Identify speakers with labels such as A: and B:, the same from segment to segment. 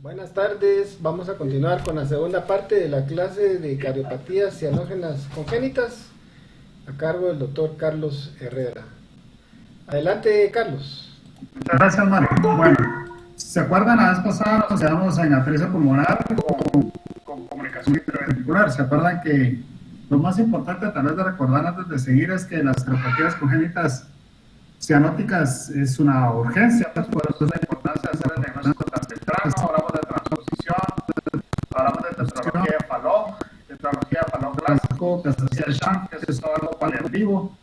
A: Buenas tardes, vamos a continuar con la segunda parte de la clase de cardiopatías cianógenas congénitas a cargo del doctor Carlos Herrera. Adelante, Carlos.
B: Muchas gracias, Mario. Bueno, ¿se acuerdan? La vez pasada nos quedamos en atresia pulmonar con comunicación intraventricular. ¿Se acuerdan que lo más importante tal vez de recordar antes de seguir es que las cardiopatías congénitas cianóticas es una urgencia? Pues por eso es la importancia de hacer el diagnóstico tan temprano. Hablamos de transposición, hablamos de tetralogía de Fallot clásico, que se hacía el shunt, que es todo algo paliativo.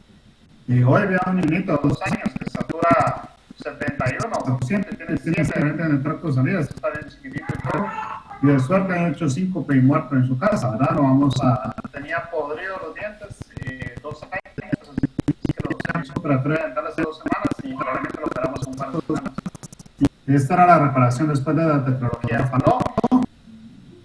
B: Y hoy veo a un niñito de 2 años que satura 71% y tiene 7 en el tracto de salida, está bien chiquitito y todo. Y de suerte han hecho síncope y muerto en su casa, ¿verdad? Lo vamos a... Tenía podridos los dientes, 2 años, así que lo usamos para dental hace 2 semanas y probablemente lo operamos un par de semanas. Esta era la reparación después de la tetralogía de Fallot.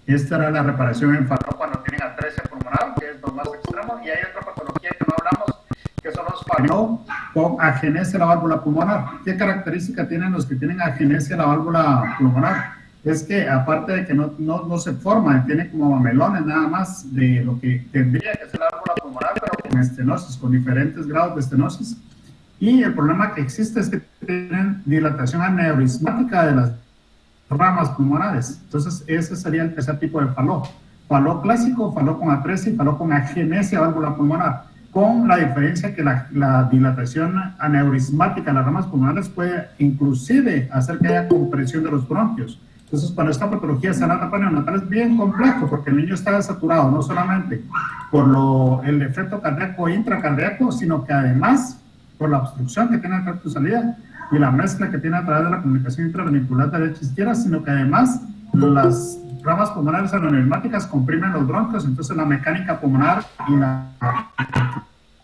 B: Esta era la reparación en Fallot cuando tienen atresia pulmonar, que es lo más extremo, y hay otra patología que no hablamos, que son los Fallot con agenesia de la válvula pulmonar. ¿Qué característica tienen los que tienen agenesia de la válvula pulmonar? Es que aparte de que no se forman, tienen como mamelones nada más de lo que tendría que ser la válvula pulmonar, pero con estenosis, con diferentes grados de estenosis. Y el problema que existe es que tienen dilatación aneurismática de las ramas pulmonares. Entonces ese sería el tercer tipo de Fallot. Fallot clásico, Fallot con atresia y Fallot con agenesia de válvula pulmonar, con la diferencia que la dilatación aneurismática de las ramas pulmonares puede inclusive hacer que haya compresión de los bronquios. Entonces, cuando esta patología se da en la etapa neonatal es bien complejo, porque el niño está saturado no solamente por el efecto cardíaco e intracardíaco, sino que además por la obstrucción que tiene el tracto de salida y la mezcla que tiene a través de la comunicación intraventricular derecha-izquierda, sino que además las ramas pulmonares aneurismáticas comprimen los bronquios, entonces la mecánica pulmonar y la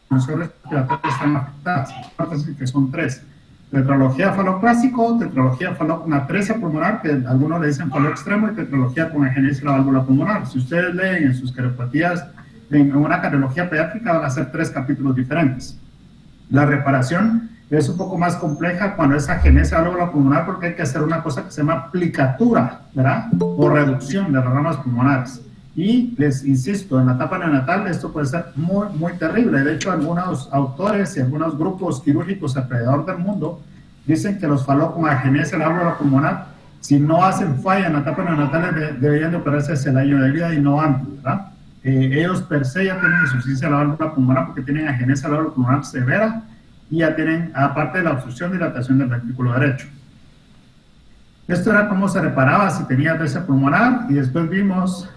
B: función respiratoria están afectadas, que son 3. Tetralogía Fallot clásico, tetralogía Fallot con atresia pulmonar, que algunos le dicen Fallot extremo, y tetralogía con agenesia de la válvula pulmonar. Si ustedes leen en sus cardiopatías, en una cardiología pediátrica van a ser 3 capítulos diferentes. La reparación es un poco más compleja cuando es agenesia de la válvula pulmonar, porque hay que hacer una cosa que se llama plicatura, ¿verdad? O reducción de las ramas pulmonares. Y les insisto, en la etapa neonatal esto puede ser muy, muy terrible. De hecho, algunos autores y algunos grupos quirúrgicos alrededor del mundo dicen que los Fallot con agenesia de la válvula pulmonar, si no hacen falla en la etapa neonatal, deberían de operarse hacia el año de vida y no antes, ¿verdad? Ellos per se ya tienen insuficiencia de la válvula pulmonar porque tienen agenesia de la válvula pulmonar severa y ya tienen, aparte de la obstrucción, dilatación del ventrículo derecho. Esto era cómo se reparaba si tenía atresia pulmonar, y después vimos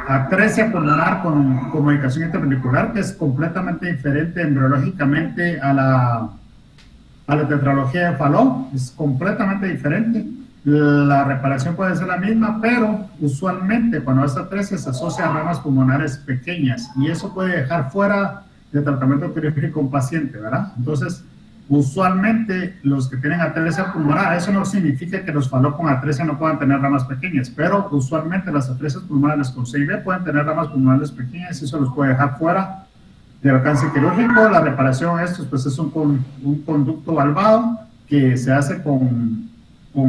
B: atresia pulmonar con comunicación interventricular, que es completamente diferente embriológicamente a la tetralogía de Fallot, es completamente diferente. La reparación puede ser la misma, pero usualmente cuando esta atresia se asocia a ramas pulmonares pequeñas, y eso puede dejar fuera de tratamiento quirúrgico un paciente, ¿verdad? Entonces, usualmente los que tienen atresia pulmonar, eso no significa que los Fallot con atresia no puedan tener ramas pequeñas, pero usualmente las atresias pulmonares con CIB pueden tener ramas pulmonares pequeñas y eso los puede dejar fuera del alcance quirúrgico. La reparación de estos pues es un conducto valvado que se hace con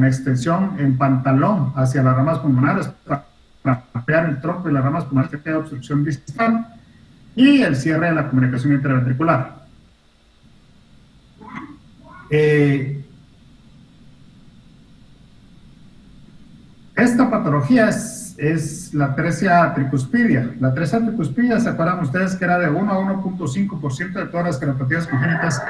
B: extensión en pantalón hacia las ramas pulmonares para ampliar el tronco y las ramas pulmonares que queda obstrucción distal, y el cierre de la comunicación intraventricular. Esta patología es la atresia tricuspidia. La atresia tricuspidia, ¿se acuerdan ustedes que era de 1 a 1.5% de todas las cardiopatías congénitas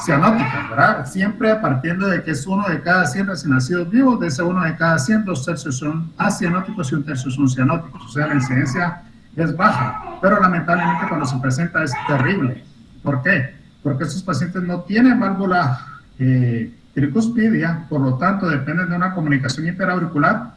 B: cianóticas, ¿verdad? Siempre partiendo de que es 1 de cada 100 recién nacidos vivos, de ese 1 de cada 100, 2 tercios son acianóticos y 1 tercio son cianóticos, o sea, la incidencia es baja, pero lamentablemente cuando se presenta es terrible. ¿Por qué? Porque estos pacientes no tienen válvula tricuspidia, por lo tanto dependen de una comunicación interauricular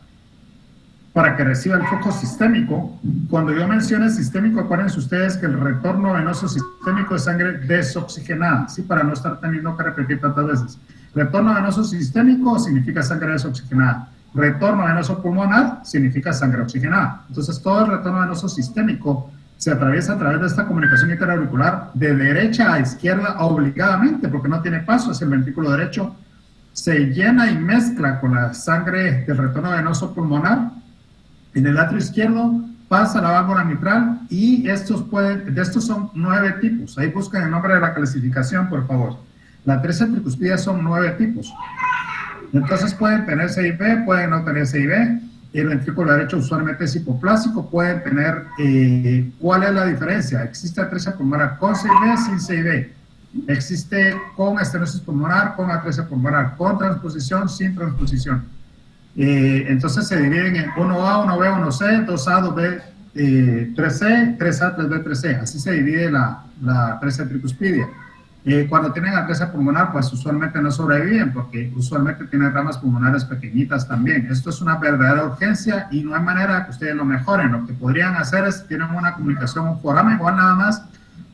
B: para que reciba el flujo sistémico. Cuando yo mencione sistémico, acuérdense ustedes que el retorno venoso sistémico es sangre desoxigenada, ¿sí? Para no estar teniendo que repetir tantas veces. Retorno venoso sistémico significa sangre desoxigenada. Retorno venoso pulmonar significa sangre oxigenada. Entonces todo el retorno venoso sistémico se atraviesa a través de esta comunicación interauricular de derecha a izquierda obligadamente, porque no tiene paso hacia el ventrículo derecho se llena y mezcla con la sangre del retorno venoso pulmonar en el atrio izquierdo, pasa a la válvula mitral y de estos son 9 tipos. Ahí buscan el nombre de la clasificación, por favor. La atresia tricuspidia son 9 tipos. Entonces pueden tener CIB, pueden no tener CIB. El ventrículo derecho usualmente es hipoplástico. Pueden tener, ¿cuál es la diferencia? Existe atresia pulmonar con CIB, sin CIB. Existe con estenosis pulmonar, con atresia pulmonar, con transposición, sin transposición. Entonces se dividen en 1A, 1B, 1C, 2A, 2B, 3C, 3A, 3B, 3C. Así se divide la atresia tricuspidia. Cuando tienen atresia pulmonar, pues usualmente no sobreviven porque usualmente tienen ramas pulmonares pequeñitas también. Esto es una verdadera urgencia y no hay manera de que ustedes lo mejoren. Lo que podrían hacer es, tienen una comunicación, un foramen, igual nada más,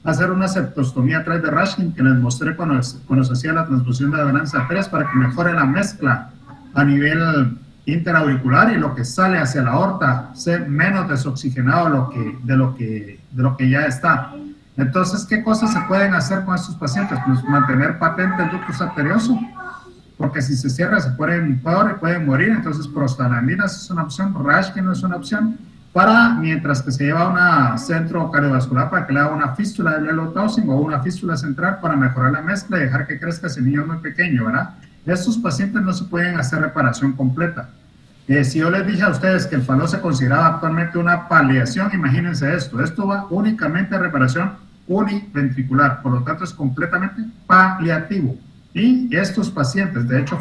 B: hacer una septostomía a través de Rashkin que les mostré cuando se hacía la transfusión de adherencia 3 para que mejore la mezcla a nivel interauricular y lo que sale hacia la aorta sea menos desoxigenado de lo que ya está. Entonces, ¿qué cosas se pueden hacer con estos pacientes? Pues mantener patente el ductus arterioso, porque si se cierra se pueden morir. Entonces, prostaglandinas es una opción, Rashkin no es una opción, mientras que se lleva a un centro cardiovascular para que le haga una fístula de lelotauxin o una fístula central para mejorar la mezcla y dejar que crezca ese niño muy pequeño, ¿verdad? Estos pacientes no se pueden hacer reparación completa. Si yo les dije a ustedes que el fallo se consideraba actualmente una paliación, imagínense esto. Esto va únicamente a reparación univentricular, por lo tanto es completamente paliativo. Y estos pacientes, de hecho,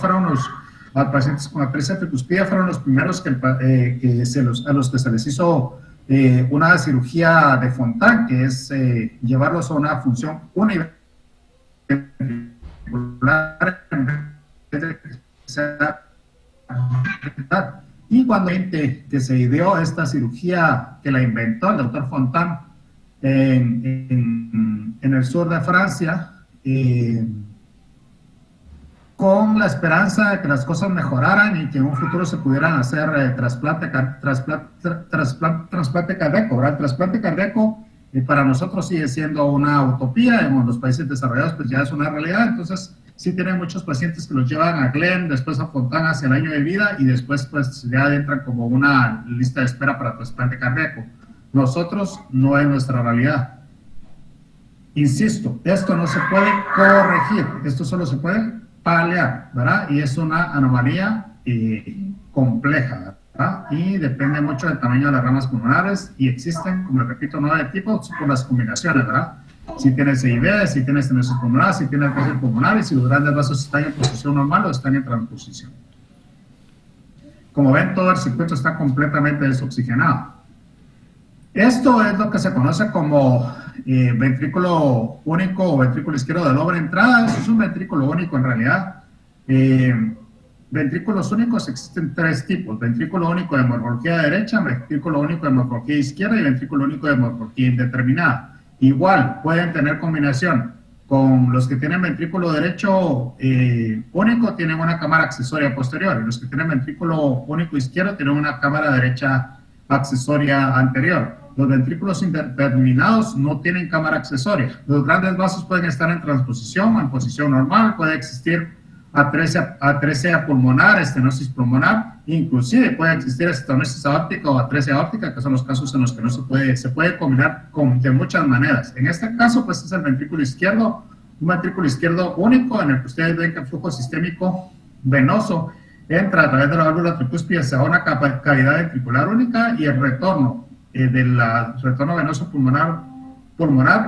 B: a pacientes con atresia tricuspidia fueron los primeros a los que se les hizo una cirugía de Fontan, que es llevarlos a una función univentricular. Y cuando que se ideó esta cirugía, que la inventó el doctor Fontan en el sur de Francia, con la esperanza de que las cosas mejoraran y que en un futuro se pudieran hacer trasplante cardíaco, ¿verdad? El trasplante cardíaco para nosotros sigue siendo una utopía, en los países desarrollados pues ya es una realidad. Entonces sí tienen muchos pacientes que los llevan a Glenn, después a Fontana hacia el año de vida y después pues ya entran como una lista de espera para trasplante cardíaco. Nosotros no es nuestra realidad. Insisto, esto no se puede corregir, esto solo se puede paliar, ¿verdad? Y es una anomalía compleja, ¿verdad? Y depende mucho del tamaño de las ramas pulmonares y existen, como les repito, 9 tipos por las combinaciones, ¿verdad? Si tienes CIB, si tienes estenosis pulmonar, si tienes atresia pulmonar y si los grandes vasos están en posición normal o están en transposición. Como ven, todo el circuito está completamente desoxigenado. Esto es lo que se conoce como ventrículo único o ventrículo izquierdo de doble entrada. Eso es un ventrículo único en realidad. Ventrículos únicos existen 3 tipos: ventrículo único de morfología derecha, ventrículo único de morfología izquierda y ventrículo único de morfología indeterminada. Igual pueden tener combinación con los que tienen ventrículo derecho único, tienen una cámara accesoria posterior, y los que tienen ventrículo único izquierdo tienen una cámara derecha accesoria anterior. Los ventrículos indeterminados no tienen cámara accesoria. Los grandes vasos pueden estar en transposición o en posición normal, puede existir atresia pulmonar, estenosis pulmonar, inclusive puede existir estenosis aórtica o atresia aórtica, que son los casos en los que no se puede combinar de muchas maneras. En este caso, pues es el ventrículo izquierdo, un ventrículo izquierdo único en el que ustedes ven que el flujo sistémico venoso entra a través de la válvula tricúspide hacia una cavidad ventricular única y el retorno retorno venoso pulmonar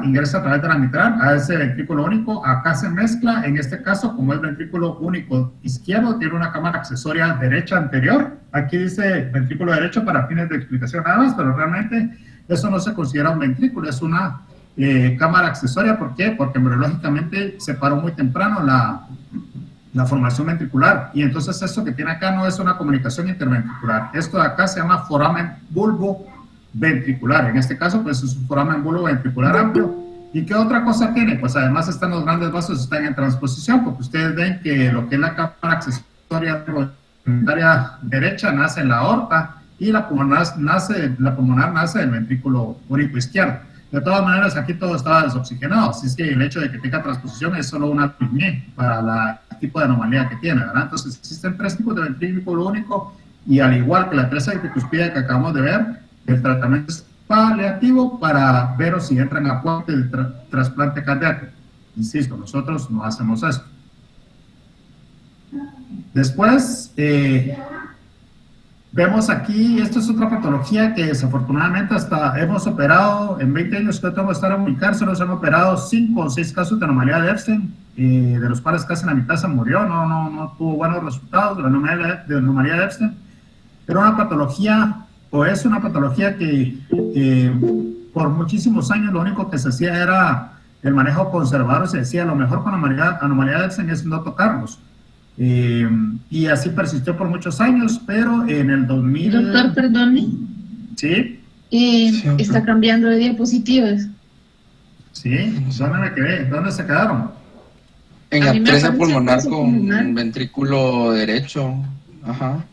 B: ingresa a través de la mitral a ese ventrículo único. Acá se mezcla, en este caso, como el ventrículo único izquierdo tiene una cámara accesoria derecha anterior, aquí dice ventrículo derecho para fines de explicación nada más, pero realmente eso no se considera un ventrículo, es una cámara accesoria. ¿Por qué? Porque embriológicamente se paró muy temprano la formación ventricular, y entonces esto que tiene acá no es una comunicación interventricular. Esto de acá se llama foramen bulboventricular. En este caso, pues es un foramen bulboventricular amplio. ¿Y qué otra cosa tiene? Pues además están los grandes vasos, están en transposición, porque ustedes ven que lo que es la cámara accesoria derecha nace en la aorta y la pulmonar nace del ventrículo único izquierdo. De todas maneras, aquí todo estaba desoxigenado, así es que el hecho de que tenga transposición es solo una arritmia para la tipo de anomalía que tiene, ¿verdad? Entonces existen 3 tipos de ventrículo único y al igual que la atresia tricuspide que acabamos de ver, el tratamiento es paliativo para ver o si entra en aporte del trasplante cardíaco. Insisto, nosotros no hacemos esto. Después, vemos aquí, esto es otra patología que desafortunadamente hasta hemos operado, en 20 años que tengo que estar a comunicar, solo se han operado 5 o 6 casos de anomalía de Epstein, de los cuales casi la mitad se murió, no tuvo buenos resultados de la anomalía de Epstein. Pero una patología, o es una patología que por muchísimos años lo único que se hacía era el manejo conservador, se decía lo mejor con la anomalía de Epstein es no tocarlos. Y así persistió por muchos años, pero en el 2000...
C: Doctor, perdone.
B: ¿Sí?
C: Está cambiando de diapositivas.
B: Sí, ¿dónde me quedé? ¿Dónde se quedaron?
D: En
C: A mí me
D: atresia
C: aparece
D: pulmonar
C: atresia
D: con
C: pulmonar.
D: ventrículo derecho. Ajá.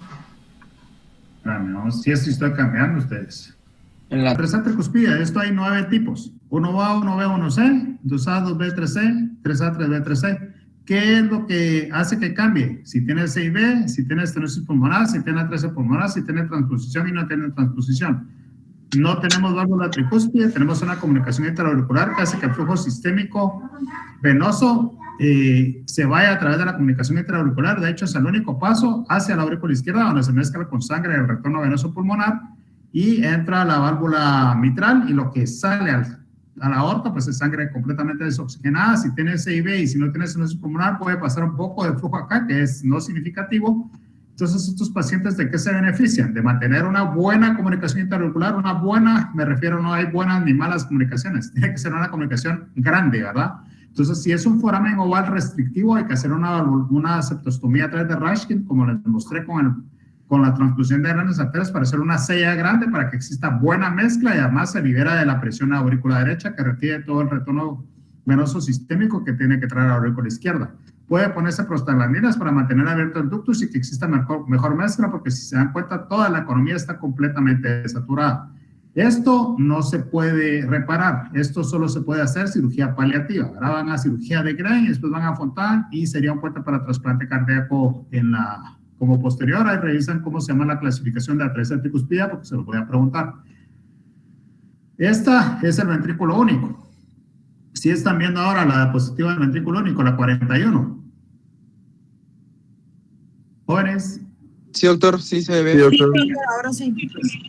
B: No, si es que estoy cambiando ustedes.
D: En la
B: Atresia tricuspide, esto hay 9 tipos. 1A, 1B, 1C, 2A, 2B, 3C, 3A, 3B, 3C. ¿Qué es lo que hace que cambie? Si tiene CIB, si tiene estenosis pulmonar, si tiene atresia pulmonar, si tiene transposición y no tiene transposición. No tenemos válvula tricúspide, tenemos una comunicación intraauricular que hace que el flujo sistémico venoso se vaya a través de la comunicación intraauricular. De hecho, es el único paso hacia la aurícula izquierda, donde se mezcla con sangre el retorno venoso pulmonar y entra a la válvula mitral, y lo que sale a la aorta pues es sangre completamente desoxigenada. Si tiene CIB y si no tiene estenosis pulmonar, puede pasar un poco de flujo acá, que es no significativo. Entonces, estos pacientes, ¿de qué se benefician? De mantener una buena comunicación intraauricular. Una buena, me refiero, no hay buenas ni malas comunicaciones, tiene que ser una comunicación grande, ¿verdad? Entonces, si es un foramen oval restrictivo, hay que hacer una septostomía a través de Rashkin, como les mostré con la transfusión de grandes arterias, para hacer una sella grande, para que exista buena mezcla, y además se libera de la presión a la aurícula derecha, que retiene todo el retorno venoso sistémico que tiene que traer a la aurícula izquierda. Puede ponerse prostaglandinas para mantener abierto el ductus y que exista mejor mezcla, porque si se dan cuenta, toda la economía está completamente saturada. Esto no se puede reparar, esto solo se puede hacer cirugía paliativa. Ahora van a cirugía de Gray, después van a Fontan y sería un puente para trasplante cardíaco como posterior. Ahí revisan cómo se llama la clasificación de atresia tricuspida, porque se lo voy a preguntar. Esta es el ventrículo único. Si están viendo ahora la diapositiva del ventrículo único, la 41. Jóvenes.
D: Sí, doctor, sí se ve.
E: Sí, doctor.
C: Ahora sí.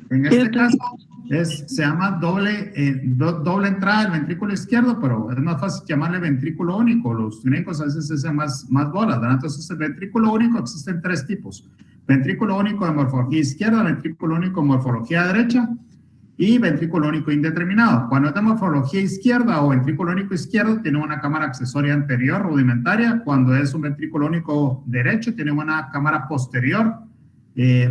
B: En este caso se llama doble entrada del ventrículo izquierdo, pero es más fácil llamarle ventrículo único. Los clínicos a veces se hacen más bolas, ¿verdad? Entonces, el ventrículo único existen 3 tipos. Ventrículo único de morfología izquierda, ventrículo único de morfología derecha y ventrículo único indeterminado. Cuando es de morfología izquierda o ventrículo único izquierdo, tiene una cámara accesoria anterior rudimentaria. Cuando es un ventrículo único derecho, tiene una cámara posterior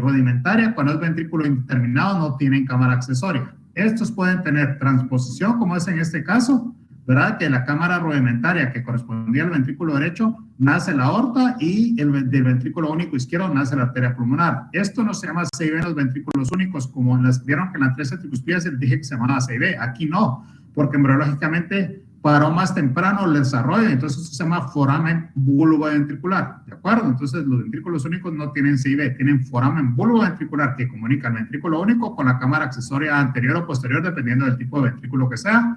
B: rudimentaria. Cuando es ventrículo indeterminado, no tienen cámara accesoria. Estos pueden tener transposición, como es en este caso, ¿verdad? Que la cámara rudimentaria que correspondía al ventrículo derecho nace la aorta, y del ventrículo único izquierdo nace la arteria pulmonar. Esto no se llama CIB en los ventrículos únicos, como vieron que en la atresia tricuspide se les dije que se llamaba CIB. Aquí no, porque embriológicamente paró más temprano el desarrollo, entonces eso se llama foramen bulboventricular, ¿de acuerdo? Entonces los ventrículos únicos no tienen CIB, tienen foramen bulboventricular, que comunica el ventrículo único con la cámara accesoria anterior o posterior, dependiendo del tipo de ventrículo que sea.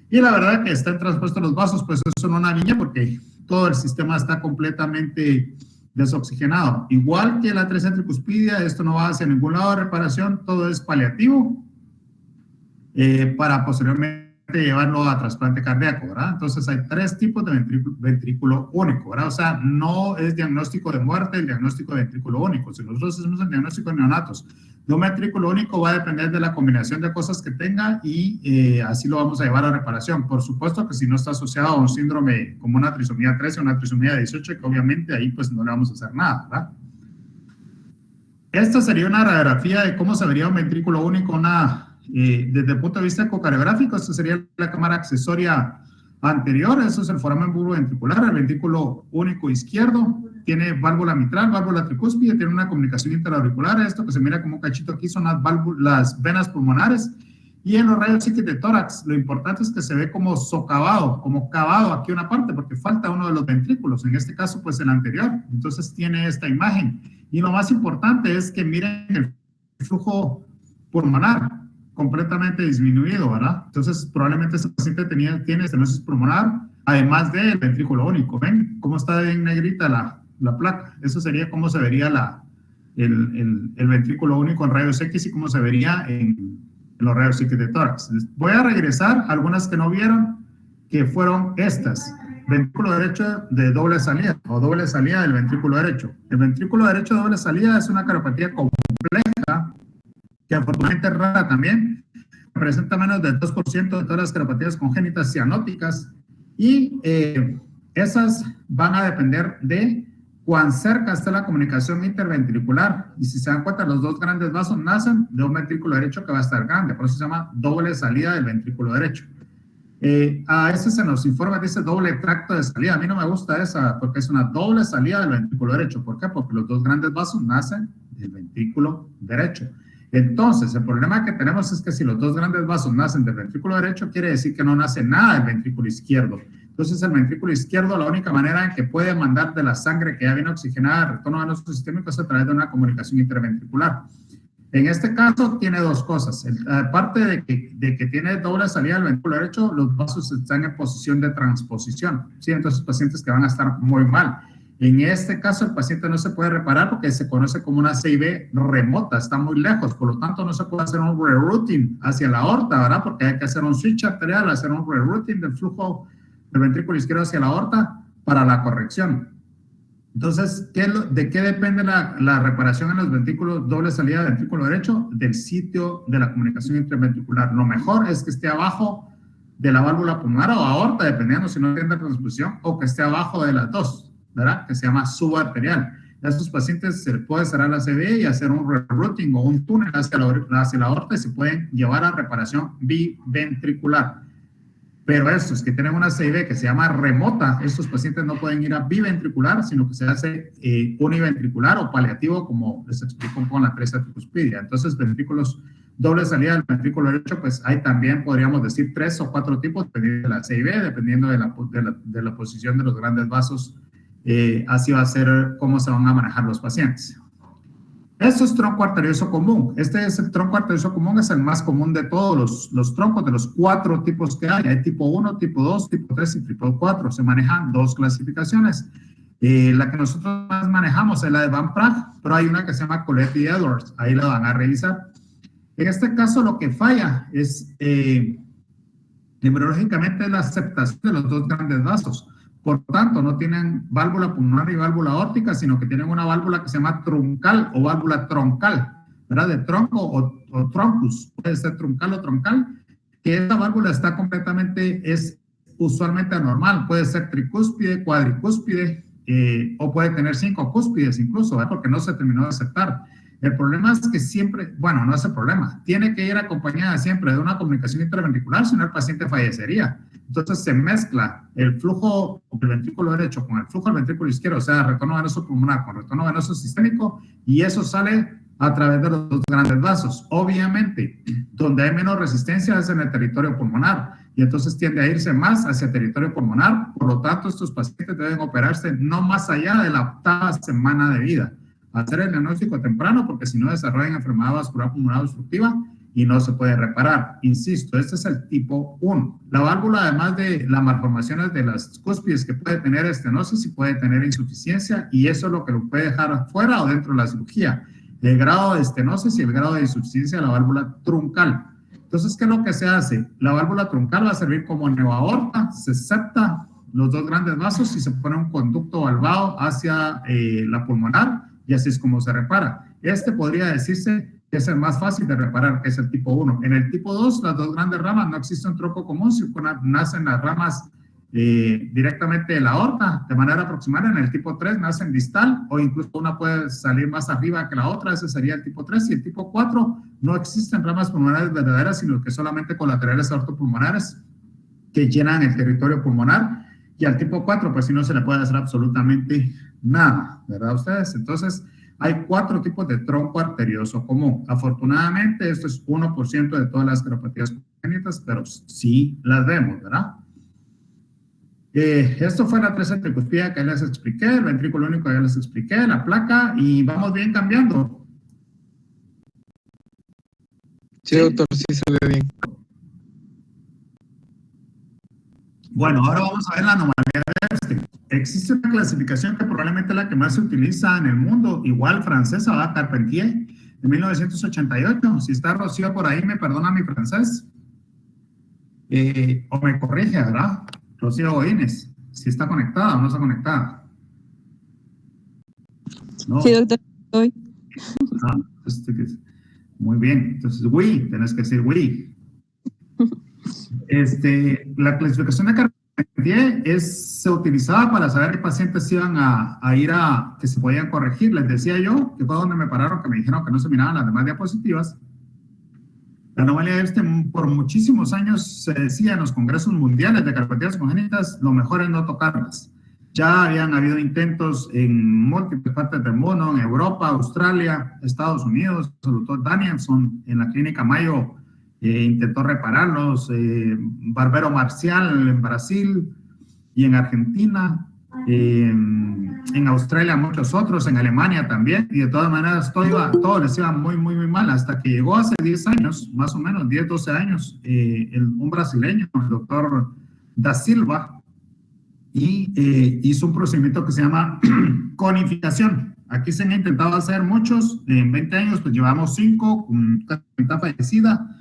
B: Y la verdad que están transpuestos los vasos, pues eso no es una niña, porque todo el sistema está completamente desoxigenado. Igual que la atresia tricuspidia, esto no va hacia ningún lado de reparación, todo es paliativo, para posteriormente llevarlo a trasplante cardíaco, ¿verdad? Entonces hay 3 tipos de ventrículo único, ¿verdad? O sea, no es diagnóstico de muerte el diagnóstico de ventrículo único. Si nosotros hacemos el diagnóstico de neonatos, de un ventrículo único va a depender de la combinación de cosas que tenga, y así lo vamos a llevar a reparación. Por supuesto que si no está asociado a un síndrome como una trisomía 13 o una trisomía 18, que obviamente ahí pues no le vamos a hacer nada, ¿verdad? Esta sería una radiografía de cómo se vería un ventrículo único, desde el punto de vista ecocariográfico. Esta sería la cámara accesoria anterior, eso es el foramen bulboventricular. El ventrículo único izquierdo tiene válvula mitral, válvula tricúspide, tiene una comunicación intraauricular. Esto que se mira como un cachito aquí son las venas pulmonares, Y en los rayos X de tórax, lo importante es que se ve como socavado, como cavado aquí una parte, porque falta uno de los ventrículos, en este caso, pues el anterior. Entonces tiene esta imagen. Y lo más importante es que miren el flujo pulmonar completamente disminuido, ¿verdad? Entonces, probablemente ese paciente tiene estenosis pulmonar, además del ventrículo único. ¿Ven cómo está en negrita la placa? Eso sería cómo se vería el ventrículo único en rayos X y cómo se vería en los rayos X de tórax. Voy a regresar a algunas que no vieron, que fueron estas. Ventrículo derecho de doble salida o doble salida del ventrículo derecho. El ventrículo derecho de doble salida es una cariopatía compleja, que afortunadamente es rara también, representa menos del 2% de todas las cariopatías congénitas cianóticas, y esas van a depender de cuán cerca está la comunicación interventricular. Y si se dan cuenta, los dos grandes vasos nacen de un ventrículo derecho que va a estar grande, por eso se llama doble salida del ventrículo derecho. A veces en los informes dice doble tracto de salida. A mí no me gusta esa porque es una doble salida del ventrículo derecho. ¿Por qué? Porque los dos grandes vasos nacen del ventrículo derecho. Entonces, el problema que tenemos es que si los dos grandes vasos nacen del ventrículo derecho, quiere decir que no nace nada del ventrículo izquierdo. Entonces, el ventrículo izquierdo, la única manera en que puede mandar de la sangre que ya viene oxigenada al retorno venoso sistémico es a través de una comunicación interventricular. En este caso, tiene dos cosas. Aparte de que tiene doble salida del ventrículo derecho, los vasos están en posición de transposición. ¿Sí? Entonces, pacientes que van a estar muy mal. En este caso, el paciente no se puede reparar porque se conoce como una CIB remota, está muy lejos, por lo tanto no se puede hacer un rerouting hacia la aorta, ¿verdad? Porque hay que hacer un switch arterial, hacer un rerouting del flujo del ventrículo izquierdo hacia la aorta para la corrección. Entonces, ¿de qué depende la reparación en los ventrículos doble salida del ventrículo derecho? Del sitio de la comunicación interventricular. Lo mejor es que esté abajo de la válvula pulmonar o aorta, dependiendo si no tiene transfusión, o que esté abajo de las dos, ¿verdad? Que se llama subarterial. A estos pacientes se les puede cerrar la CV y hacer un rerouting o un túnel hacia la aorta y se pueden llevar a reparación biventricular. Pero estos que tienen una CIB que se llama remota, estos pacientes no pueden ir a biventricular, sino que se hace univentricular o paliativo, como les explico con la atresia tricuspidia. Entonces, ventrículos doble salida del ventrículo derecho, pues hay también, podríamos decir, 3 o 4 tipos, dependiendo de la CIB, dependiendo de la posición de los grandes vasos. Así va a ser cómo se van a manejar los pacientes. Esto es tronco arterioso común. Este es el tronco arterioso común, es el más común de todos los troncos, de los 4 tipos que hay. Hay tipo 1, tipo 2, tipo 3 y tipo 4. Se manejan 2 clasificaciones. La que nosotros más manejamos es la de Van Praag, pero hay una que se llama Coletti Edwards. Ahí la van a revisar. En este caso, lo que falla es, neurológicamente, la aceptación de los dos grandes vasos. Por tanto, no tienen válvula pulmonar y válvula aórtica, sino que tienen una válvula que se llama truncal o válvula troncal, ¿verdad? De tronco o troncus, puede ser truncal o troncal, que esta válvula está completamente, es usualmente anormal, puede ser tricúspide, cuadricúspide, o puede tener 5 cúspides incluso, ¿verdad? Porque no se terminó de aceptar. El problema es que siempre, bueno, no es el problema, tiene que ir acompañada siempre de una comunicación interventricular, si no el paciente fallecería. Entonces se mezcla el flujo del ventrículo derecho con el flujo del ventrículo izquierdo, o sea, retorno venoso pulmonar con retorno venoso sistémico, y eso sale a través de los dos grandes vasos. Obviamente, donde hay menos resistencia es en el territorio pulmonar, y entonces tiende a irse más hacia el territorio pulmonar. Por lo tanto, estos pacientes deben operarse no más allá de la 8ª semana de vida. Hacer el diagnóstico temprano, porque si no desarrollan enfermedad vascular pulmonar obstructiva y no se puede reparar. Insisto, este es el tipo 1. La válvula, además de las malformaciones de las cúspides, que puede tener estenosis y puede tener insuficiencia, y eso es lo que lo puede dejar fuera o dentro de la cirugía. El grado de estenosis y el grado de insuficiencia de la válvula truncal. Entonces, ¿qué es lo que se hace? La válvula truncal va a servir como neoaorta, se septa los dos grandes vasos y se pone un conducto valvado hacia la pulmonar, y así es como se repara. Este podría decirse que es el más fácil de reparar, que es el tipo 1. En el tipo 2, las dos grandes ramas, no existe un tronco común, si nacen las ramas directamente de la aorta, de manera aproximada. En el tipo 3 nacen distal, o incluso una puede salir más arriba que la otra, ese sería el tipo 3. Y el tipo 4, no existen ramas pulmonares verdaderas, sino que solamente colaterales aortopulmonares que llenan el territorio pulmonar. Y al tipo 4, pues si no se le puede hacer absolutamente nada, ¿verdad ustedes? Entonces, Hay 4 tipos de tronco arterioso común. Afortunadamente, esto es 1% de todas las cardiopatías congénitas, pero sí las vemos, ¿verdad? Esto fue la presa tricuspida que les expliqué, el ventrículo único que ya les expliqué, la placa, y vamos bien cambiando.
D: Sí, doctor, sí se ve bien.
B: Bueno, ahora vamos a ver la anomalía de Epstein. Existe una clasificación que probablemente es la que más se utiliza en el mundo, igual francesa, ¿verdad? Carpentier, de 1988. Si está Rocío por ahí, me perdona mi francés. O me corrige, ¿verdad? Rocío Godínez, si está conectada o no está conectada. ¿No?
E: Sí, doctor, estoy.
B: Muy bien, entonces, tenés que decir oui. La clasificación de Carpentier se utilizaba para saber qué pacientes iban a ir que se podían corregir. Les decía yo, que fue donde me pararon, que me dijeron que no se miraban las demás diapositivas. La anomalía de Epstein, por muchísimos años se decía en los congresos mundiales de cardiopatías congénitas, lo mejor es no tocarlas. Ya habían habido intentos en múltiples partes del mundo, en Europa, Australia, Estados Unidos. El doctor Danielson en la clínica Mayo intentó repararlos, Barbero Marcial en Brasil y en Argentina, en Australia muchos otros, en Alemania también, y de todas maneras todo les iba muy mal, hasta que llegó hace 10 años, más o menos 10, 12 años, un brasileño, el doctor Da Silva, y hizo un procedimiento que se llama conificación. Aquí se han intentado hacer muchos, en 20 años pues llevamos 5, una mitad fallecida,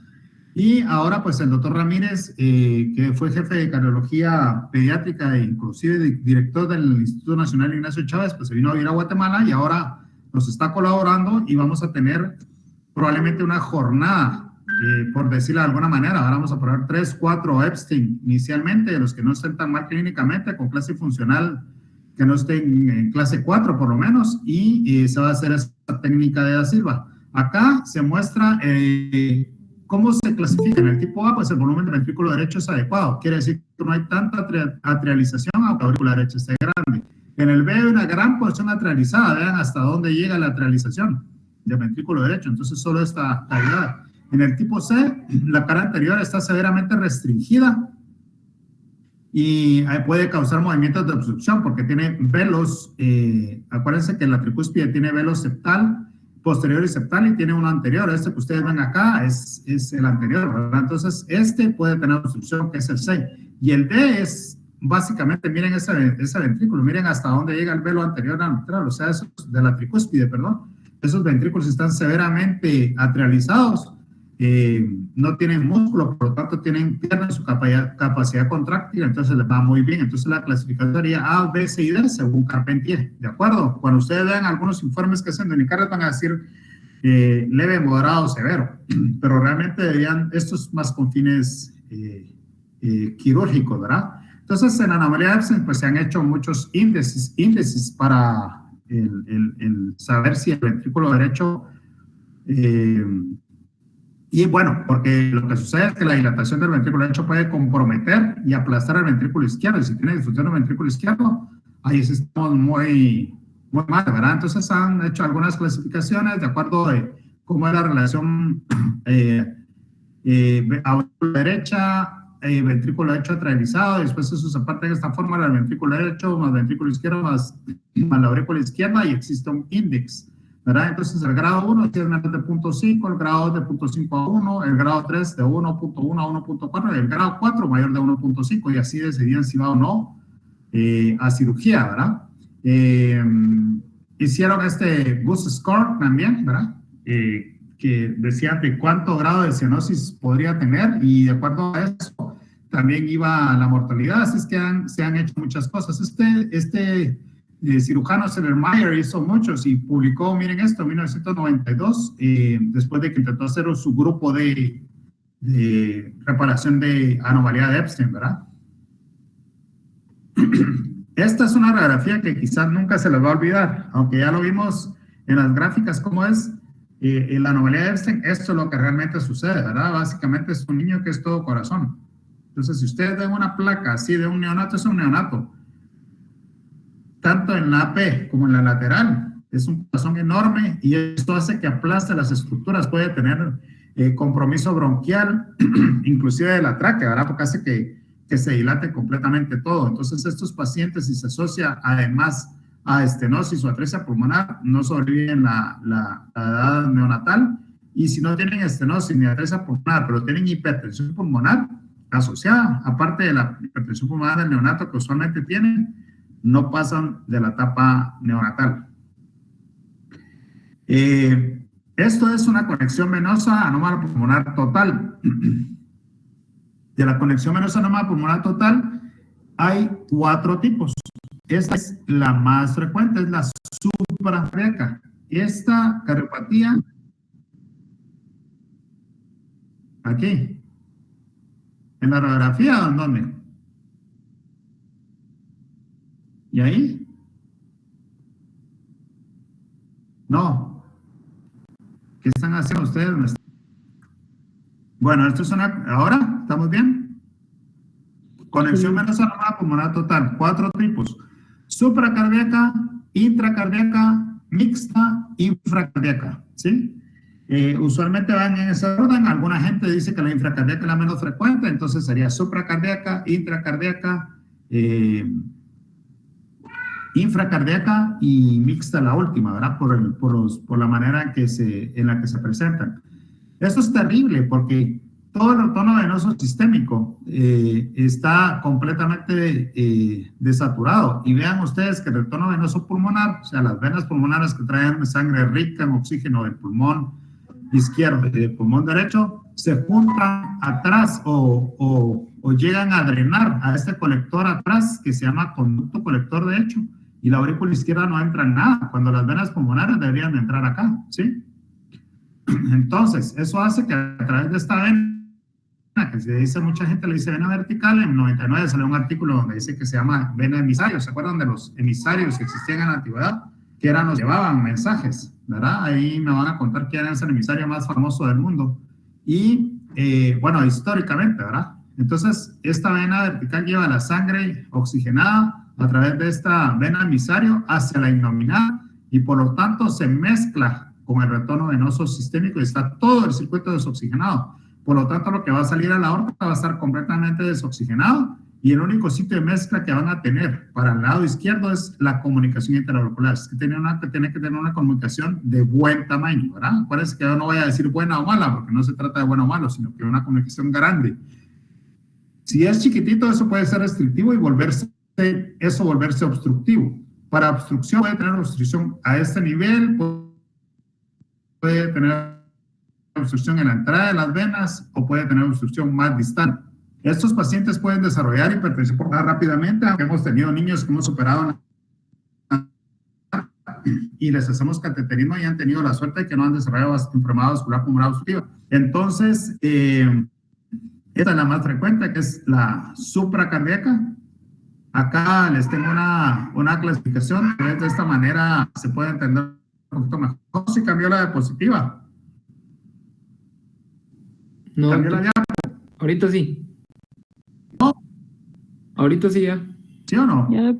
B: y ahora pues el doctor Ramírez, que fue jefe de cardiología pediátrica e inclusive director del Instituto Nacional Ignacio Chávez, pues se vino a vivir a Guatemala y ahora nos está colaborando y vamos a tener probablemente una jornada, por decirlo de alguna manera. Ahora vamos a probar 3, 4 Epstein inicialmente, de los que no estén tan mal clínicamente, con clase funcional que no estén en clase 4 por lo menos, y se va a hacer esta técnica de Da Silva. Acá se muestra ¿cómo se clasifica? En el tipo A, pues el volumen del ventrículo derecho es adecuado. Quiere decir que no hay tanta atrialización, aunque la aurícula derecha esté grande. En el B hay una gran porción atrializada. Vean hasta dónde llega la atrialización del ventrículo derecho. Entonces, solo esta cavidad. En el tipo C, la cara anterior está severamente restringida y puede causar movimientos de obstrucción porque tiene velos. Acuérdense que la tricúspide tiene velo septal, posterior y septal, y tiene uno anterior. Este que ustedes ven acá es el anterior, ¿verdad? Entonces, puede tener obstrucción, que es el C. Y el D es, básicamente, miren ese ventrículo, miren hasta dónde llega el velo anterior antral, o sea, esos de la tricúspide, perdón. Esos ventrículos están severamente atrializados, no tienen músculo, por lo tanto, pierden su capacidad contráctil, entonces les va muy bien. Entonces, la clasificación sería A, B, C y D, según Carpentier, ¿de acuerdo? Cuando ustedes vean algunos informes que hacen de Unicardio, van a decir leve, moderado, severo, pero realmente estos más con fines quirúrgicos, ¿verdad? Entonces, en la anomalía de Epstein, pues se han hecho muchos índices para el saber si el ventrículo derecho y bueno, porque lo que sucede es que la dilatación del ventrículo derecho puede comprometer y aplastar el ventrículo izquierdo. Y si tiene disfunción del ventrículo izquierdo, ahí sí estamos muy mal, ¿verdad? Entonces han hecho algunas clasificaciones de acuerdo de cómo es la relación aurícula derecha, ventrículo derecho atrializado, y después eso se parte de esta forma, el ventrículo derecho más ventrículo izquierdo más la aurícula izquierda, y existe un índice, ¿verdad? Entonces el grado 1 es menos de 0.5, el grado 2 de 0.5 a 1, el grado 3 de 1.1 a 1.4 y el grado 4 mayor de 1.5, y así decidían si va o no a cirugía, ¿verdad? Hicieron este Boost Score también, ¿verdad? Que decía de cuánto grado de cianosis podría tener, y de acuerdo a eso también iba la mortalidad. Así es que se han hecho muchas cosas. Cirujano Sellermeyer hizo muchos y publicó, miren esto, en 1992, después de que intentó hacer su grupo de reparación de anomalía de Epstein, ¿verdad? Esta es una radiografía que quizás nunca se les va a olvidar, aunque ya lo vimos en las gráficas cómo es la anomalía de Epstein. Esto es lo que realmente sucede, ¿verdad? Básicamente es un niño que es todo corazón. Entonces, si ustedes ven una placa así de un neonato, es un neonato. Tanto en la AP como en la lateral, Es un corazón enorme y esto hace que aplaste las estructuras, puede tener compromiso bronquial, inclusive de la tráquea, ¿verdad? Porque hace que se dilate completamente todo. Entonces, estos pacientes, si se asocia además a estenosis o atresia pulmonar, no sobreviven la edad neonatal. Y si no tienen estenosis ni atresia pulmonar, pero tienen hipertensión pulmonar asociada, aparte de la hipertensión pulmonar del neonato que usualmente tienen, no pasan de la etapa neonatal. Esto es una conexión venosa anómala pulmonar total. De la conexión venosa anómala pulmonar total hay 4 tipos. Esta es la más frecuente, es la supracardíaca. Esta cardiopatía, aquí, en la radiografía, ¿o en dónde? ¿Y ahí? No. ¿Qué están haciendo ustedes? Bueno, esto es una... ¿Ahora? ¿Estamos bien? Conexión venosa anómala pulmonar total. 4 tipos. Supracardíaca, intracardíaca, mixta, infracardíaca. ¿Sí? Usualmente van en ese orden. Alguna gente dice que la infracardíaca es la menos frecuente, entonces sería supracardíaca, intracardíaca, infracardíaca y mixta la última, ¿verdad? Por la manera en la que se presentan. Esto es terrible porque todo el retorno venoso sistémico está completamente desaturado. Y vean ustedes que el retorno venoso pulmonar, o sea, las venas pulmonares que traen sangre rica en oxígeno del pulmón izquierdo y del pulmón derecho, se juntan atrás o llegan a drenar a este colector atrás que se llama conducto colector de hecho, y la aurícula izquierda no entra en nada, cuando las venas pulmonares deberían de entrar acá, ¿sí? Entonces, eso hace que a través de esta vena, que se dice, mucha gente le dice vena vertical, en 99 salió un artículo donde dice que se llama vena emisario. ¿Se acuerdan de los emisarios que existían en la antigüedad? Que eran los que llevaban mensajes, ¿verdad? Ahí me van a contar quién es el emisario más famoso del mundo. Y, bueno, históricamente, ¿verdad? Entonces, esta vena vertical lleva la sangre oxigenada a través de esta vena emisario hacia la innominada y por lo tanto se mezcla con el retorno venoso sistémico y está todo el circuito desoxigenado. Por lo tanto, lo que va a salir a la aorta va a estar completamente desoxigenado y el único sitio de mezcla que van a tener para el lado izquierdo es la comunicación interauricular. Es que tiene que tener una comunicación de buen tamaño, ¿verdad? Acuérdense que yo no voy a decir buena o mala, porque no se trata de bueno o malo, sino que una comunicación grande. Si es chiquitito, eso puede ser restrictivo y volverse obstructivo. Para obstrucción puede tener obstrucción a este nivel, puede tener obstrucción en la entrada de las venas o puede tener obstrucción más distal. Estos pacientes pueden desarrollar hipertensión pulmonar rápidamente, aunque hemos tenido niños que hemos superado y les hacemos cateterismo y han tenido la suerte de que no han desarrollado enfermedad vascular pulmonar obstructiva. Entonces, esta es la más frecuente, que es la supracardíaca. Acá les tengo una clasificación, que de esta manera se puede entender un poquito mejor. Si cambió la diapositiva.
D: No,
B: ¿Cambió la diapositiva?
D: ahorita sí.
B: ¿No?
D: Ahorita sí ya.
B: ¿Sí o no?
C: Ya.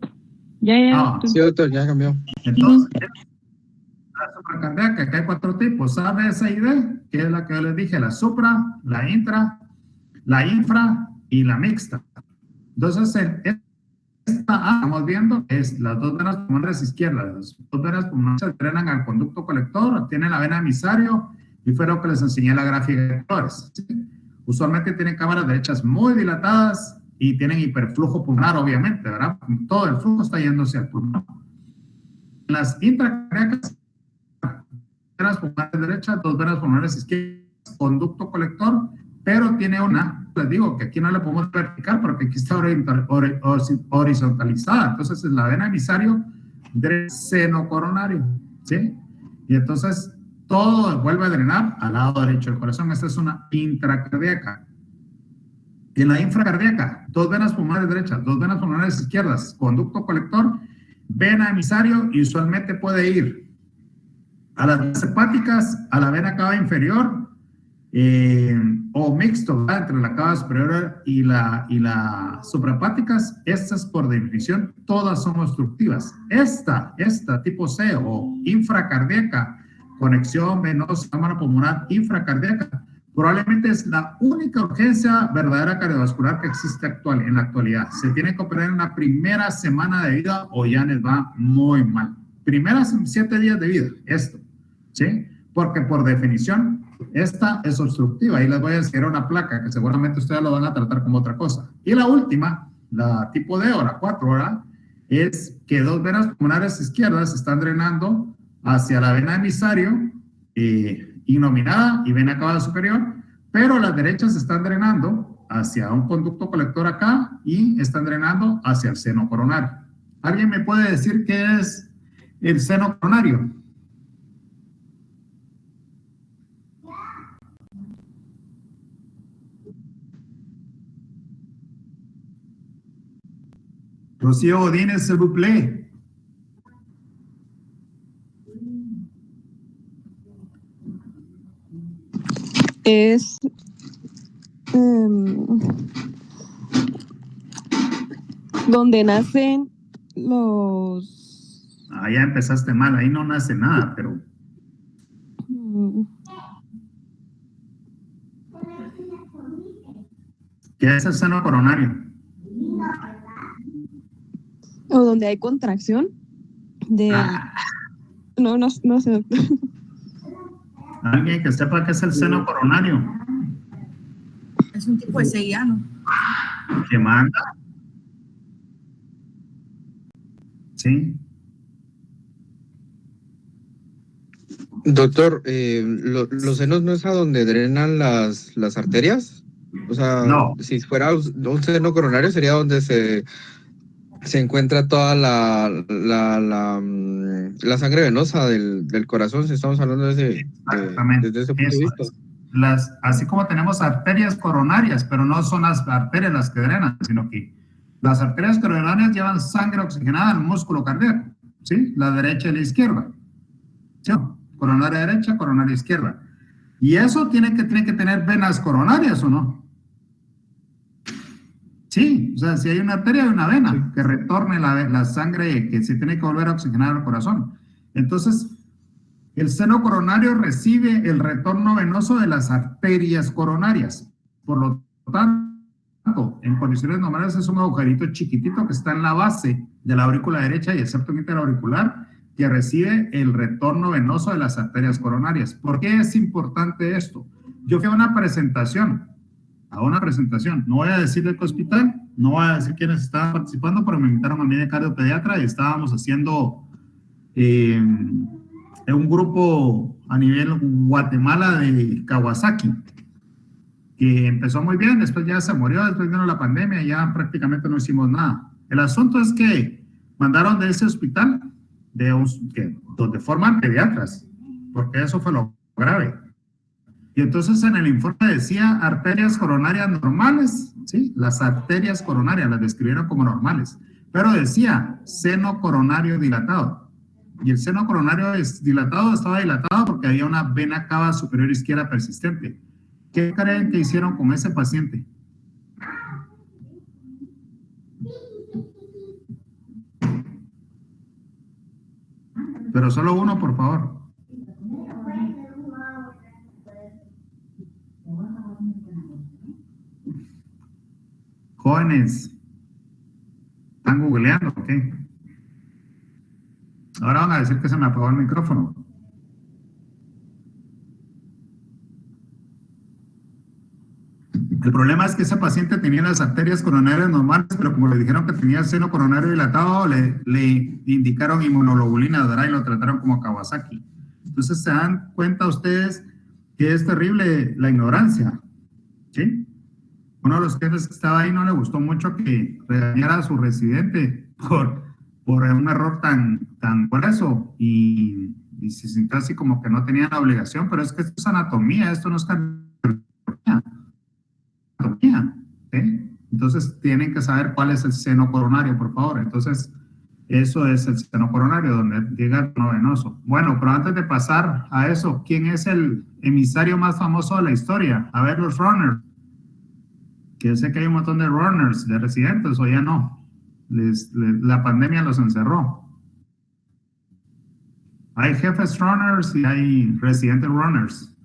B: No.
D: Sí, doctor, ya cambió.
B: Entonces, la supracardíaca, acá hay 4 tipos, A, B, C y D, que es la que yo les dije, la supra, la intra, la infra y la mixta. Entonces, esta A, estamos viendo, es las 2 venas pulmonares izquierdas. Las 2 venas pulmonares se drenan al conducto colector, tienen la vena emisario y fue lo que les enseñé en la gráfica de colores. ¿Sí? Usualmente tienen cámaras derechas muy dilatadas y tienen hiperflujo pulmonar, obviamente, ¿verdad? Todo el flujo está yéndose al pulmón. Las intracardíacas, venas pulmonares derechas, 2 venas pulmonares izquierdas, conducto colector, pero tiene una, les digo que aquí no le podemos vertical porque aquí está horizontalizada. Entonces es la vena emisario del seno coronario, ¿sí? Y entonces todo vuelve a drenar al lado derecho del corazón. Esta es una intracardíaca. En la infracardíaca, 2 venas pulmonares derechas, 2 venas pulmonares izquierdas, conducto colector, vena emisario y usualmente puede ir a las venas hepáticas, a la vena cava inferior o mixto, ¿verdad? Entre la cava superior y la suprahepáticas, estas por definición todas son obstructivas. Esta tipo C o infracardíaca, conexión venosa cámara pulmonar infracardíaca, probablemente es la única urgencia verdadera cardiovascular que existe en la actualidad. Se tiene que operar en una primera semana de vida o ya les va muy mal. Primeras 7 días de vida, esto, ¿sí? Porque por definición, esta es obstructiva y les voy a enseñar una placa que seguramente ustedes lo van a tratar como otra cosa. Y la última, la tipo D o la 4, ¿verdad? Es que 2 venas pulmonares izquierdas están drenando hacia la vena emisario innominada y vena cava superior, pero las derechas están drenando hacia un conducto colector acá y están drenando hacia el seno coronario. ¿Alguien me puede decir qué es el seno coronario? Rocío Godínez, s'il vous plaît.
E: Es donde nacen los...
B: Ah, ya empezaste mal, ahí no nace nada, pero... ¿Qué es el seno coronario?
E: O donde hay contracción de... No sé, doctor.
B: Alguien que sepa qué es el seno coronario.
F: Es un tipo de seguiano.
B: ¿Qué manda? Sí.
G: Doctor, ¿los senos no es a donde drenan las arterias? O sea,
B: no.
G: Si fuera un seno coronario sería donde se encuentra toda la sangre venosa del corazón, si estamos hablando desde ese punto de vista.
B: Así como tenemos arterias coronarias, pero no son las arterias las que drenan, sino que las arterias coronarias llevan sangre oxigenada al músculo cardíaco, ¿sí? La derecha y la izquierda, ¿sí? Coronaria derecha, coronaria izquierda. Y eso tiene que tener venas coronarias, ¿o no? Sí, o sea, si hay una arteria, hay una vena que retorne la sangre que se tiene que volver a oxigenar al corazón. Entonces, el seno coronario recibe el retorno venoso de las arterias coronarias. Por lo tanto, en condiciones normales es un agujerito chiquitito que está en la base de la aurícula derecha y el septum interauricular que recibe el retorno venoso de las arterias coronarias. ¿Por qué es importante esto? Yo fui a una presentación, no voy a decir de qué hospital, no voy a decir quiénes estaban participando, pero me invitaron a mí de cardiopediatra y estábamos haciendo un grupo a nivel Guatemala de Kawasaki, que empezó muy bien, después ya se murió, después vino la pandemia y ya prácticamente no hicimos nada. El asunto es que mandaron de ese hospital donde forman pediatras, porque eso fue lo grave. Y entonces en el informe decía arterias coronarias normales, ¿sí? Las arterias coronarias las describieron como normales, pero decía seno coronario dilatado. Y el seno coronario estaba dilatado porque había una vena cava superior izquierda persistente. ¿Qué creen que hicieron con ese paciente? Pero solo uno, por favor. Jóvenes, ¿están googleando o qué? Ahora van a decir que se me apagó el micrófono. El problema es que ese paciente tenía las arterias coronarias normales, pero como le dijeron que tenía seno coronario dilatado, le indicaron inmunoglobulina, ¿verdad? Y lo trataron como Kawasaki. Entonces se dan cuenta ustedes que es terrible la ignorancia, ¿sí? Uno de los jefes que estaba ahí no le gustó mucho que regañara a su residente por un error tan grueso y se sintió así como que no tenía la obligación, pero es que esto es anatomía, esto no es anatomía, ¿sí? Entonces tienen que saber cuál es el seno coronario, por favor. Entonces Eso es el seno coronario, donde llega el tono venoso. Bueno, pero antes de pasar a eso, ¿quién es el emisario más famoso de la historia? A ver, los runners. Que yo sé que hay un montón de runners, de residentes, o ya no. La pandemia los encerró. Hay jefes runners y hay residentes runners.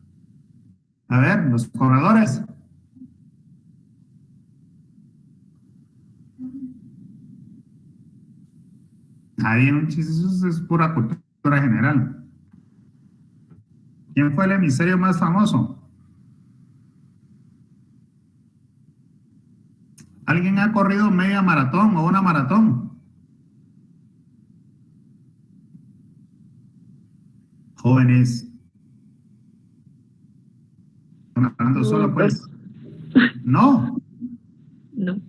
B: A ver, los corredores. Nadie, eso es pura cultura general. ¿Quién fue el emisario más famoso? ¿Alguien ha corrido media maratón o una maratón? Jóvenes. ¿Están hablando solo, pues? No.
E: No.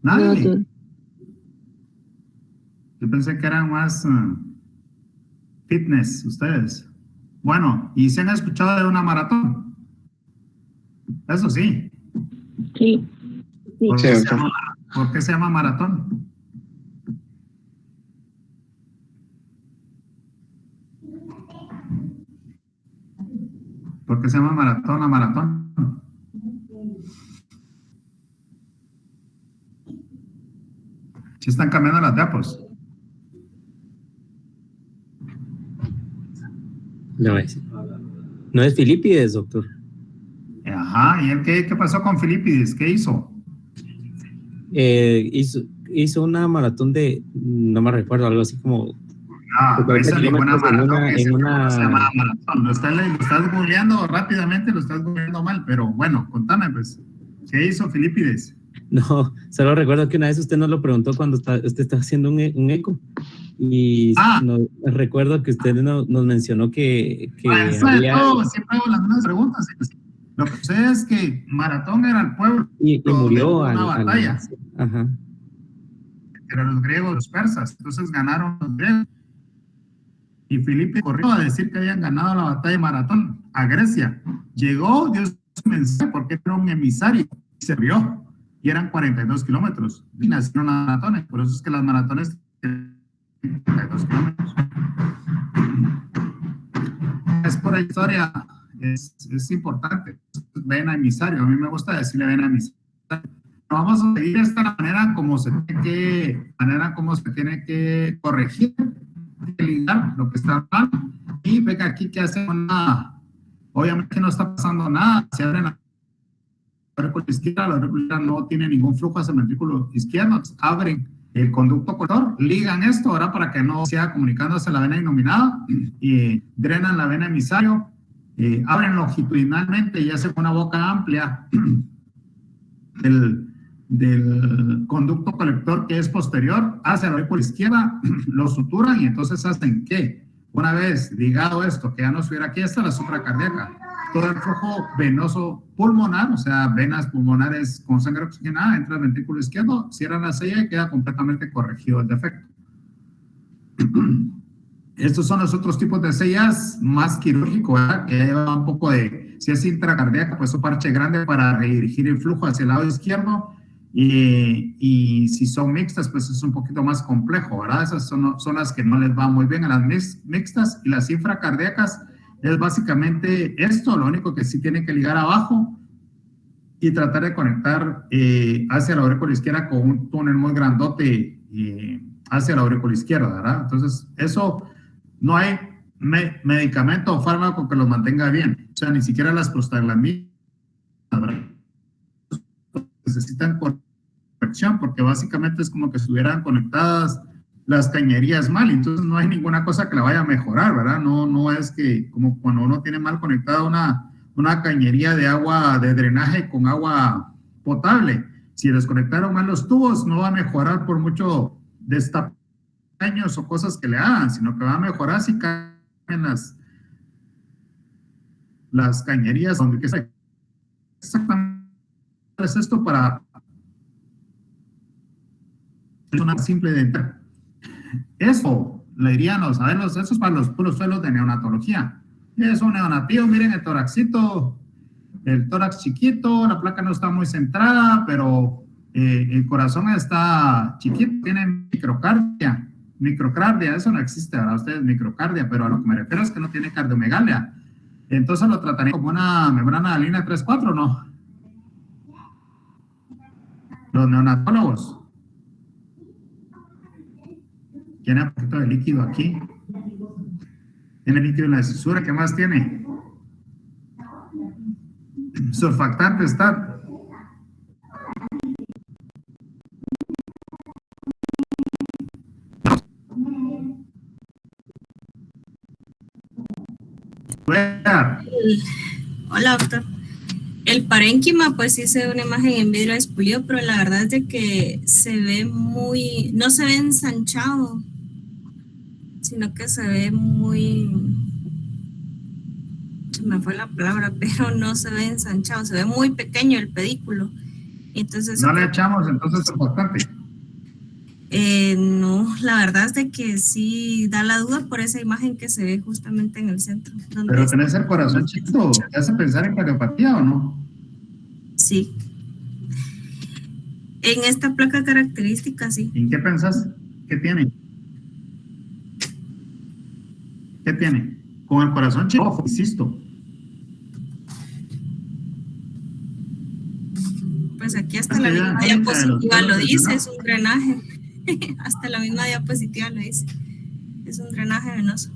B: Nadie.
E: No.
B: Yo pensé que eran más fitness ustedes. Bueno, ¿y se han escuchado de una maratón? Eso sí.
E: Sí.
B: ¿Por qué se llama maratón? ¿Por qué se llama maratón la maratón? Si están cambiando las diapos.
H: No es Filipides, doctor.
B: Ajá, ¿y él qué pasó con Filipides? ¿Qué hizo?
H: Hizo una maratón de, no me recuerdo, algo así como...
B: No, esa es ninguna maratón,
H: en una...
B: se llama maratón. Lo estás googleando rápidamente, lo estás googleando mal, pero bueno, contame pues, ¿qué hizo Filipides?
H: No, solo recuerdo que una vez usted nos lo preguntó cuando usted estaba haciendo un eco. Y recuerdo que usted nos mencionó que
B: había... todo, siempre hago las mismas preguntas. Lo que sé es que Maratón era el pueblo
H: y murió
B: en una batalla.
H: Ajá.
B: Eran los griegos, los persas. Entonces ganaron los griegos. Y Filipe corrió a decir que habían ganado la batalla de Maratón a Grecia. Llegó, dio su mensaje porque era un emisario. Y se vio. Y eran 42 kilómetros. Y nacieron las maratones. Por eso es que las maratones tienen 42 kilómetros. Es por la historia, es importante. Vena emisario, a mí me gusta decirle vena emisario. Vamos a seguir esta manera como se tiene que corregir, ligar lo que está mal. Y venga aquí que hace obviamente no está pasando nada, se abren la aurícula izquierda, la aurícula no tiene ningún flujo hacia el ventrículo izquierdo, abren el conducto color, ligan esto ahora para que no sea comunicando hacia la vena innominada y drenan la vena emisario, abren longitudinalmente y hacen una boca amplia del conducto colector que es posterior hacia la aurícula izquierda, lo suturan y entonces hacen que una vez ligado esto, que ya no estuviera aquí, esta es la supracardíaca, todo el flujo venoso pulmonar, o sea, venas pulmonares con sangre oxigenada, entra al ventrículo izquierdo, cierran la sella y queda completamente corregido el defecto. Estos son los otros tipos de sellas más quirúrgicos, ¿verdad? Que lleva un poco de, si es intracardíaca, pues un parche grande para redirigir el flujo hacia el lado izquierdo, y si son mixtas, pues es un poquito más complejo, ¿verdad? Esas son las que no les va muy bien a las mixtas, y las infracardíacas es básicamente esto, lo único que sí tiene que ligar abajo y tratar de conectar hacia la aurícula izquierda con un túnel muy grandote hacia la aurícula izquierda, ¿verdad? Entonces, eso no hay medicamento o fármaco que los mantenga bien, o sea, ni siquiera las prostaglandinas, ¿verdad? Necesitan corrección porque básicamente es como que estuvieran conectadas las cañerías mal, entonces no hay ninguna cosa que la vaya a mejorar, ¿verdad? No es que como cuando uno tiene mal conectada una cañería de agua de drenaje con agua potable, si desconectaron mal los tubos no va a mejorar por mucho destapaños o cosas que le hagan, sino que va a mejorar si caen las cañerías donde está. Exactamente es esto para una simple dental. Eso le dirían eso es para los puros suelos de neonatología. Es un neonatío, miren el tórax chiquito, la placa no está muy centrada, pero El corazón está chiquito, tiene microcardia, eso no existe para ustedes, microcardia, pero a lo que me refiero es que no tiene cardiomegalia. Entonces lo trataría como una membrana de línea 3-4, ¿no? Los neonatólogos. Tiene un poquito de líquido aquí. Tiene líquido en la cisura, ¿qué más tiene? Surfactante está.
I: Hola, doctor. El parénquima, pues sí se ve una imagen en vidrio expulido, pero la verdad es de que se ve muy, no se ve ensanchado, sino que se ve muy, se me fue la palabra, pero no se ve ensanchado, se ve muy pequeño el pedículo. Entonces,
B: ¿no le echamos entonces surfactante?
I: No, la verdad es de que sí da la duda por esa imagen que se ve justamente en el centro.
B: Pero tenés el corazón chiquito, ¿te hace pensar en cardiopatía o no?
I: Sí. En esta placa característica, sí.
B: ¿En qué pensás? ¿Qué tiene? ¿Qué tiene? Con el corazón chiquito, insisto.
I: Pues aquí hasta la misma diapositiva lo dice, es un drenaje. Hasta la misma diapositiva lo dice. Es un drenaje venoso.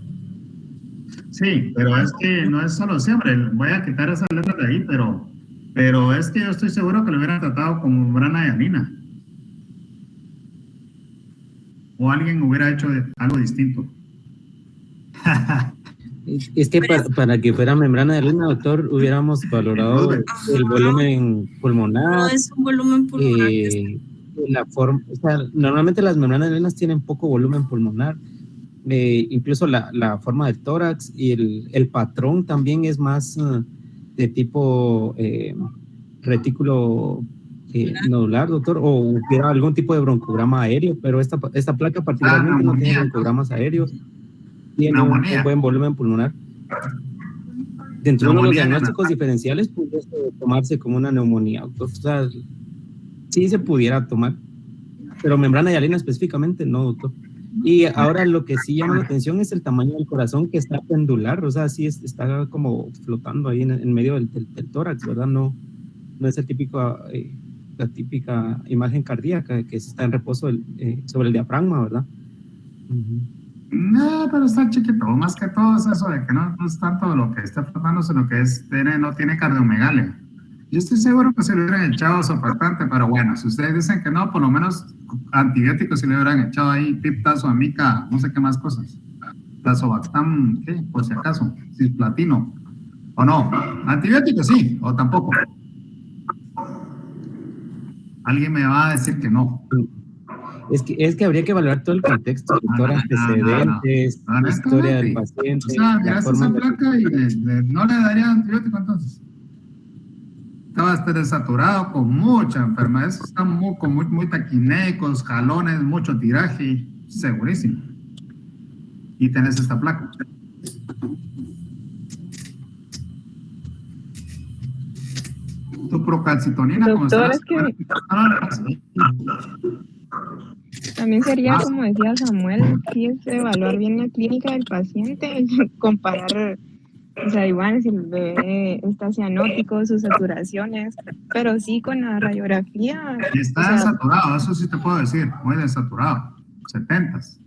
B: Sí, pero es que no es solo siempre. Voy a quitar esas letras de ahí, pero es que yo estoy seguro que lo hubieran tratado como membrana de alina. O alguien hubiera hecho algo distinto.
H: Es que para que fuera membrana de alina, doctor, hubiéramos valorado el volumen pulmonar.
I: No es un volumen pulmonar.
H: La forma, o sea, normalmente las membranas de alina tienen poco volumen pulmonar. Incluso la forma del tórax y el patrón también es más de tipo retículo nodular, doctor, o hubiera algún tipo de broncograma aéreo, pero esta placa particularmente no tiene broncogramas aéreos, tiene un buen volumen pulmonar. Dentro de los diagnósticos diferenciales puede tomarse como una neumonía, doctor. O sea, sí se pudiera tomar, pero membrana de alina específicamente no, doctor. Y ahora lo que sí llama la atención es el tamaño del corazón, que está pendular, o sea, sí está como flotando ahí en medio del tórax, ¿verdad? No es la típica imagen cardíaca que está en reposo sobre el diafragma, ¿verdad?
B: No, pero está chiquito, más que todo es eso de que no es tanto lo que está flotando, sino que no tiene cardiomegalia. Yo estoy seguro que se le hubieran echado surfactante, pero bueno, si ustedes dicen que no, por lo menos antibióticos se le hubieran echado ahí, piptazo, amica, no sé qué más cosas. Tazobactam, ¿qué? Por si acaso, cisplatino, o no. Antibióticos sí, o tampoco. Alguien me va a decir que no.
H: Es que habría que evaluar todo el contexto, doctor, antecedentes, la historia del paciente.
B: O sea, ya esa placa y no le daría antibiótico entonces. Estaba desaturado con mucha enfermedad, están muy taquinéicos, jalones, mucho tiraje, segurísimo. Y tenés esta placa. Tu procalcitonina,
E: doctor, es que también sería, como decía Samuel, sí es evaluar bien la clínica del paciente, comparar. O sea, igual si el bebé está cianótico, sus saturaciones, pero sí con la radiografía.
B: Está desaturado, eso sí te puedo decir, muy desaturado, 70s.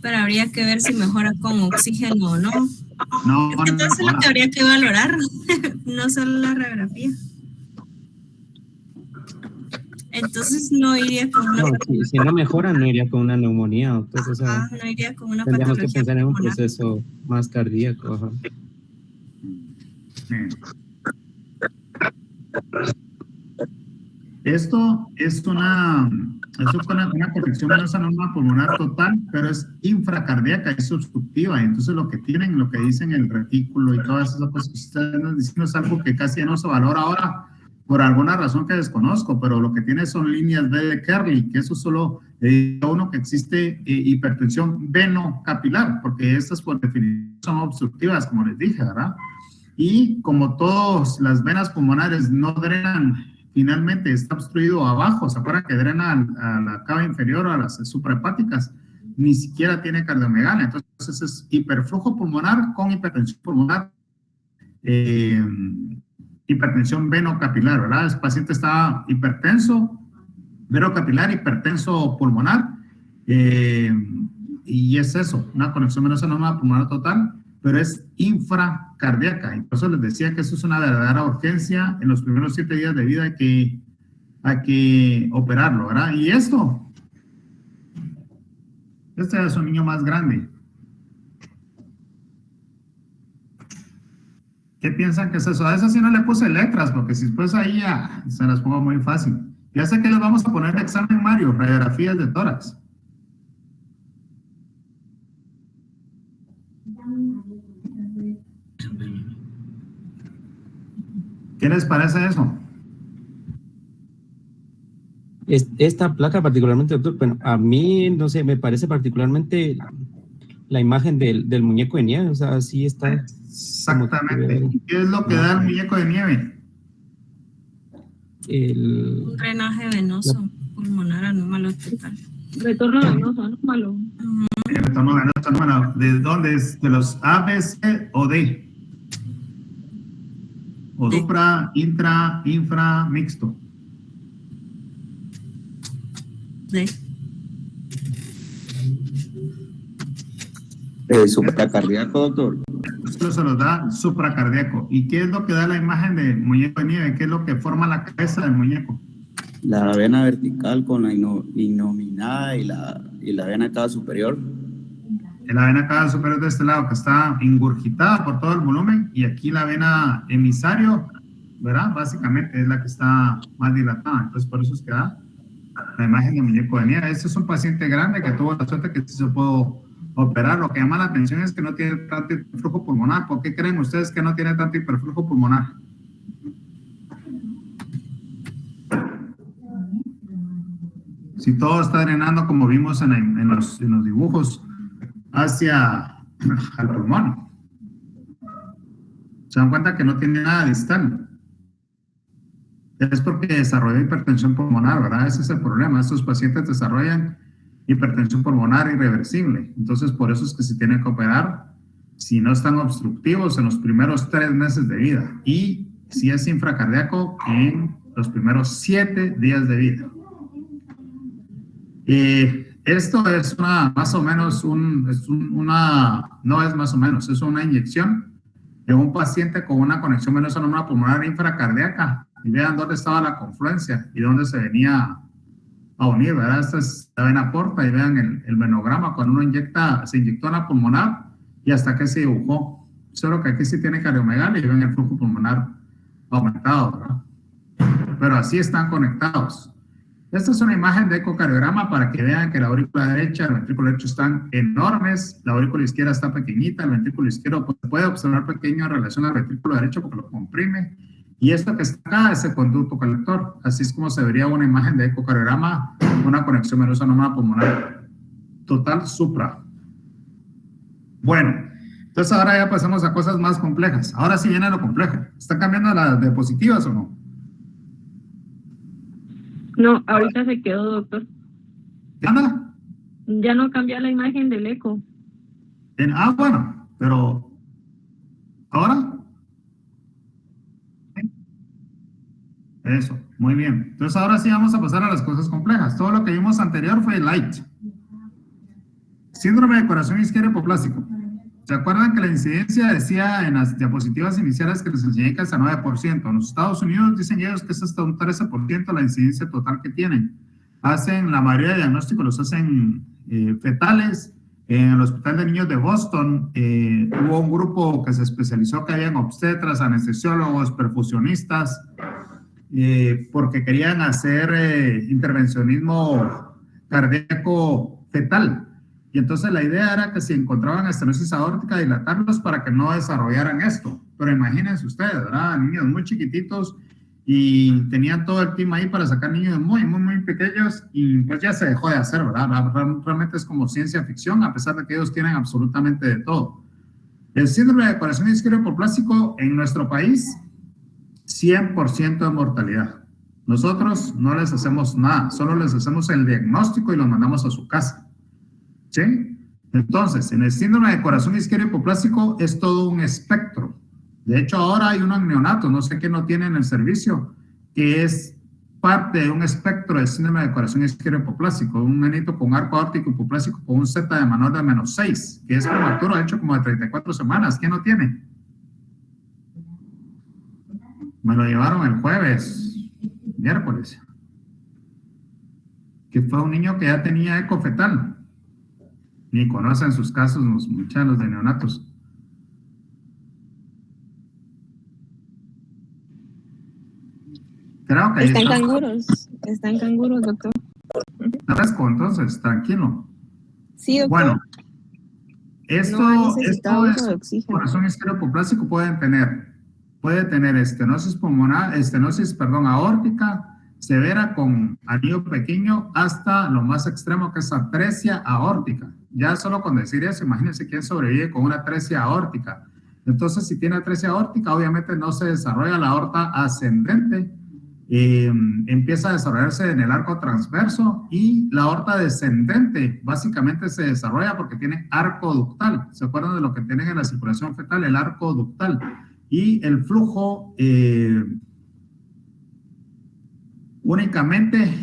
I: Pero habría que ver si mejora con oxígeno o no.
B: No,
I: entonces es lo que habría que valorar, no solo la radiografía. Entonces no iría con una
H: patología. Si no mejora, no iría con una neumonía, doctor. O sea,
I: no iría con una
H: tendríamos
I: patología.
H: Que pensar en un proceso más cardíaco. Ajá.
B: Esto es una corrección venosa normal pulmonar total, pero es infracardíaca, es obstructiva. Entonces lo que dicen el retículo y todas esas cosas que están diciendo es algo que casi no se valora ahora, por alguna razón que desconozco, pero lo que tiene son líneas B de Kerley, que eso solo uno que existe hipertensión venocapilar, porque estas por definición son obstructivas, como les dije, ¿verdad? Y como todas las venas pulmonares no drenan finalmente está obstruido abajo, ¿se acuerdan que drena a la cava inferior o a las suprahepáticas? Ni siquiera tiene cardiomegalia. Entonces es hiperflujo pulmonar con hipertensión pulmonar, hipertensión venocapilar, ¿verdad? El paciente está hipertenso, venocapilar, hipertenso pulmonar, y es eso, una conexión venosa anómala pulmonar total, pero es infracardíaca. Entonces les decía que eso es una verdadera urgencia. En los primeros 7 días de vida hay que operarlo, ¿verdad? Y esto, este es un niño más grande. ¿Qué piensan que es eso? A eso sí no le puse letras, porque si después ahí ya se las pongo muy fácil. Ya sé que les vamos a poner de examen, Mario, radiografías de tórax. ¿Qué les parece eso?
H: Esta placa particularmente, doctor, bueno, a mí, no sé, me parece particularmente la imagen del muñeco de nieve, o sea, sí está...
B: Exactamente. ¿Y qué es lo que da el muñeco de nieve?
I: Un drenaje venoso pulmonar anómalo total.
E: Retorno venoso anómalo.
B: El retorno venoso anómalo. ¿De dónde es? ¿De los A, B, C o D? O supra, intra, infra, mixto.
I: D.
J: Supracardíaco, doctor.
B: Eso se los da supracardíaco. ¿Y qué es lo que da la imagen de muñeco de nieve? ¿Qué es lo que forma la cabeza del muñeco?
J: La vena vertical con la innominada y la vena cava superior.
B: La vena cava superior de este lado, que está ingurgitada por todo el volumen, y aquí la vena emisario, ¿verdad? Básicamente es la que está más dilatada. Entonces, por eso es que da la imagen de muñeco de nieve. Este es un paciente grande que tuvo la suerte que se pudo operar. Lo que llama la atención es que no tiene tanto hiperflujo pulmonar. ¿Por qué creen ustedes que no tiene tanto hiperflujo pulmonar? Si todo está drenando, como vimos en los dibujos, hacia el pulmón. Se dan cuenta que no tiene nada distal. Es porque desarrolló hipertensión pulmonar, ¿verdad? Ese es el problema. Estos pacientes desarrollan hipertensión pulmonar irreversible. Entonces, por eso es que se tiene que operar si no están obstructivos en los primeros 3 meses de vida. Y si es infracardíaco, en los primeros 7 días de vida. Esto es más o menos no es más o menos, es una inyección de un paciente con una conexión venosa anómala pulmonar infracardíaca. Y vean dónde estaba la confluencia y dónde se venía a unir, ¿verdad? Esta es la vena porta y vean el venograma cuando uno se inyectó en la pulmonar y hasta que se dibujó. Solo que aquí sí tiene cardiomegalia y ven el flujo pulmonar aumentado, ¿verdad? Pero así están conectados. Esta es una imagen de ecocardiograma para que vean que la aurícula derecha y el ventrículo derecho están enormes, la aurícula izquierda está pequeñita, el ventrículo izquierdo se puede observar pequeño en relación al ventrículo derecho porque lo comprime, y esto que está acá es el conducto colector. Así es como se vería una imagen de ecocardiograma, una conexión venosa anómala pulmonar total supra. Bueno, entonces ahora ya pasamos a cosas más complejas. Ahora sí viene lo complejo. ¿Están cambiando las diapositivas o no?
E: No, ahorita se quedó, doctor.
B: ¿Anda?
E: Ya no cambia la imagen del eco.
B: Bueno, pero ¿ahora? Eso, muy bien. Entonces ahora sí vamos a pasar a las cosas complejas. Todo lo que vimos anterior fue light. Síndrome de corazón isquémico hipoplástico. ¿Se acuerdan que la incidencia decía en las diapositivas iniciales que les enseñé que es hasta 9%? En los Estados Unidos dicen ellos que es hasta un 13% la incidencia total que tienen. La mayoría de diagnósticos los hacen fetales. En el Hospital de Niños de Boston hubo un grupo que se especializó, que habían obstetras, anestesiólogos, perfusionistas, porque querían hacer intervencionismo cardíaco fetal. Y entonces la idea era que si encontraban estenosis aórtica, dilatarlos para que no desarrollaran esto. Pero imagínense ustedes, ¿verdad? Niños muy chiquititos y tenían todo el team ahí para sacar niños muy, muy, muy pequeños y pues ya se dejó de hacer, ¿verdad? Realmente es como ciencia ficción, a pesar de que ellos tienen absolutamente de todo. El síndrome de corazón isquémico hipoplástico en nuestro país, 100% de mortalidad. Nosotros no les hacemos nada, solo les hacemos el diagnóstico y los mandamos a su casa. ¿Sí? Entonces, en el síndrome de corazón isquémico hipoplástico es todo un espectro. De hecho, ahora hay unos neonatos, no sé qué no tienen el servicio, que es parte de un espectro de síndrome de corazón isquémico hipoplástico, un nenito con arco aórtico hipoplástico con un Z de menor de -6, que es prematuro, de hecho como de 34 semanas. ¿Quién no tiene? Me lo llevaron el miércoles, que fue un niño que ya tenía eco fetal. Ni conocen sus casos los muchachos de neonatos. Creo que
E: está en canguros, doctor.
B: Fresco, entonces, tranquilo.
E: Sí, doctor.
B: Bueno, esto es
E: oxígeno.
B: Corazón isquémico hipoplástico puede tener estenosis pulmonar, aórtica severa con anillo pequeño hasta lo más extremo que es atresia aórtica. Ya solo con decir eso, imagínense quién sobrevive con una atresia aórtica. Entonces, si tiene atresia aórtica, obviamente no se desarrolla la aorta ascendente, empieza a desarrollarse en el arco transverso, y la aorta descendente básicamente se desarrolla porque tiene arco ductal. ¿Se acuerdan de lo que tienen en la circulación fetal? El arco ductal. Y el flujo únicamente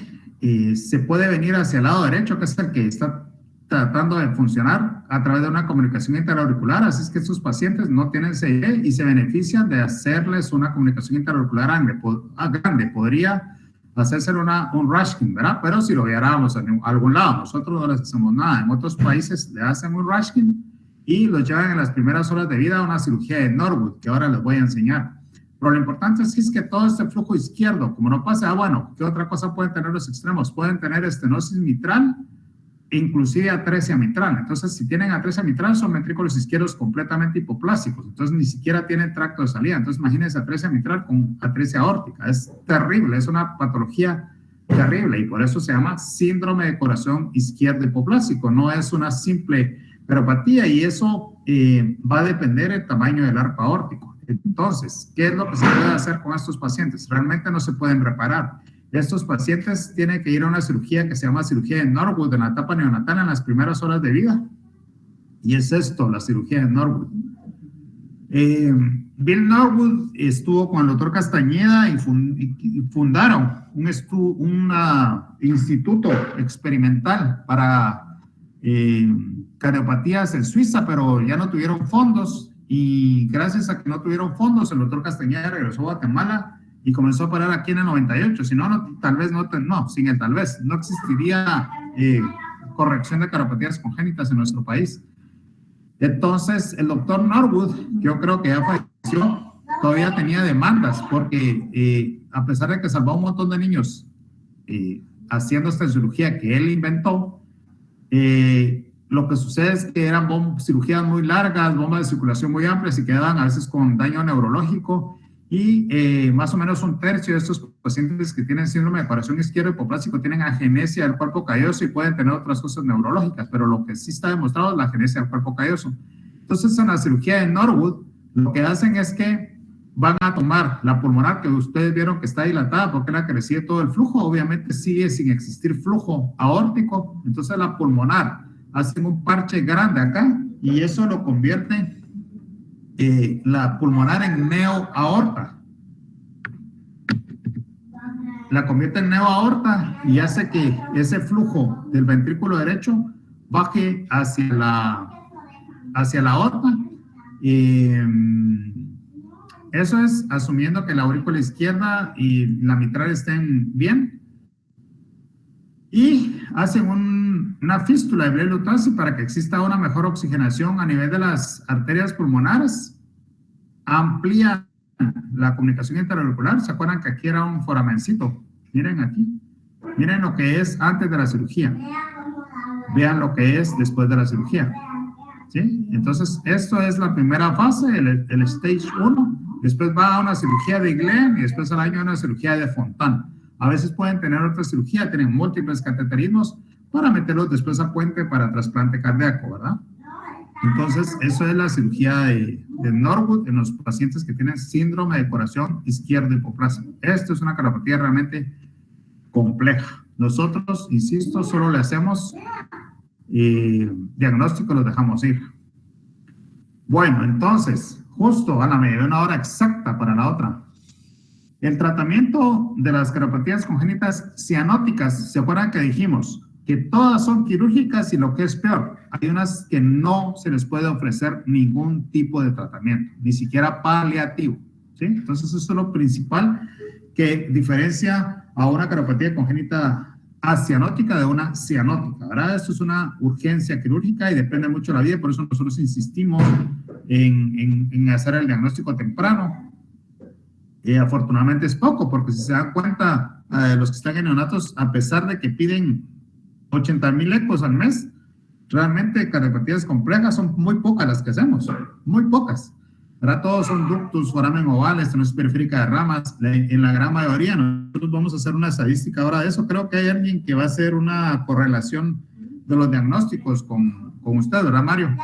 B: se puede venir hacia el lado derecho, que es el que está tratando de funcionar a través de una comunicación interauricular. Así es que estos pacientes no tienen CIE y se benefician de hacerles una comunicación interauricular grande. Podría hacerse un Rashkin, ¿verdad? Pero si lo viéramos en algún lado, nosotros no les hacemos nada. En otros países le hacen un Rashkin y los llevan en las primeras horas de vida a una cirugía de Norwood, que ahora les voy a enseñar. Pero lo importante es que todo este flujo izquierdo, como no pasa, bueno, ¿qué otra cosa pueden tener los extremos? Pueden tener estenosis mitral, inclusive atresia mitral. Entonces, si tienen atresia mitral, son ventrículos izquierdos completamente hipoplásticos. Entonces, ni siquiera tienen tracto de salida. Entonces, imagínense atresia mitral con atresia aórtica. Es terrible, es una patología terrible, y por eso se llama síndrome de corazón izquierdo hipoplástico. No es una simple cariopatía, y eso va a depender del tamaño del arco aórtico. Entonces, ¿qué es lo que se puede hacer con estos pacientes? Realmente no se pueden reparar. Estos pacientes tienen que ir a una cirugía que se llama cirugía de Norwood en la etapa neonatal, en las primeras horas de vida. Y es esto, la cirugía de Norwood. Bill Norwood estuvo con el doctor Castañeda y fundaron un instituto experimental para cardiopatías en Suiza, pero ya no tuvieron fondos, y gracias a que no tuvieron fondos, el doctor Castañeda regresó a Guatemala y comenzó a operar aquí en el 98. Si no, sin el tal vez, no existiría corrección de cardiopatías congénitas en nuestro país. Entonces, el doctor Norwood, yo creo que ya falleció, todavía tenía demandas, porque a pesar de que salvó a un montón de niños haciendo esta cirugía que él inventó, lo que sucede es que eran cirugías muy largas, bombas de circulación muy amplias, y quedaban a veces con daño neurológico, y más o menos un tercio de estos pacientes que tienen síndrome de corazón izquierdo hipoplástico tienen agenesia del cuerpo calloso y pueden tener otras cosas neurológicas, pero lo que sí está demostrado es la agenesia del cuerpo calloso. Entonces, en la cirugía de Norwood, lo que hacen es que van a tomar la pulmonar, que ustedes vieron que está dilatada porque la crecía todo el flujo, obviamente sigue sin existir flujo aórtico. Entonces, la pulmonar hacen un parche grande acá, y eso lo convierte la pulmonar en neoaorta. La convierte en neoaorta y hace que ese flujo del ventrículo derecho baje hacia la aorta. Eso es asumiendo que la aurícula izquierda y la mitral estén bien. Y hacen una fístula de blelutosis para que exista una mejor oxigenación a nivel de las arterias pulmonares. Amplía la comunicación interauricular. ¿Se acuerdan que aquí era un foramencito? Miren aquí. Miren lo que es antes de la cirugía. Vean lo que es después de la cirugía. ¿Sí? Entonces, esto es la primera fase, el stage 1. Después va a una cirugía de Glenn, y después al año una cirugía de Fontan. A veces pueden tener otra cirugía, tienen múltiples cateterismos para meterlos después a puente para trasplante cardíaco, ¿verdad? Entonces, eso es la cirugía de Norwood en los pacientes que tienen síndrome de corazón izquierdo hipoplásico. Esto es una cariopatía realmente compleja. Nosotros, insisto, solo le hacemos diagnóstico, los dejamos ir. Bueno, entonces, justo a la media, una hora exacta para la otra. El tratamiento de las cariopatías congénitas cianóticas, ¿se acuerdan que dijimos? Que todas son quirúrgicas y lo que es peor, hay unas que no se les puede ofrecer ningún tipo de tratamiento, ni siquiera paliativo, ¿sí? Entonces eso es lo principal que diferencia a una cariopatía congénita acianótica de una cianótica, ¿verdad? Esto es una urgencia quirúrgica y depende mucho de la vida, por eso nosotros insistimos en hacer el diagnóstico temprano. Afortunadamente es poco, porque si se dan cuenta, los que están en neonatos, a pesar de que piden 80,000 ecos al mes, realmente cariopatías complejas son muy pocas las que hacemos, muy pocas. Ahora todos son ductus, foramen oval, estenosis periférica de ramas, en la gran mayoría. Nosotros vamos a hacer una estadística ahora de eso. Creo que hay alguien que va a hacer una correlación de los diagnósticos con usted, ¿verdad, Mario?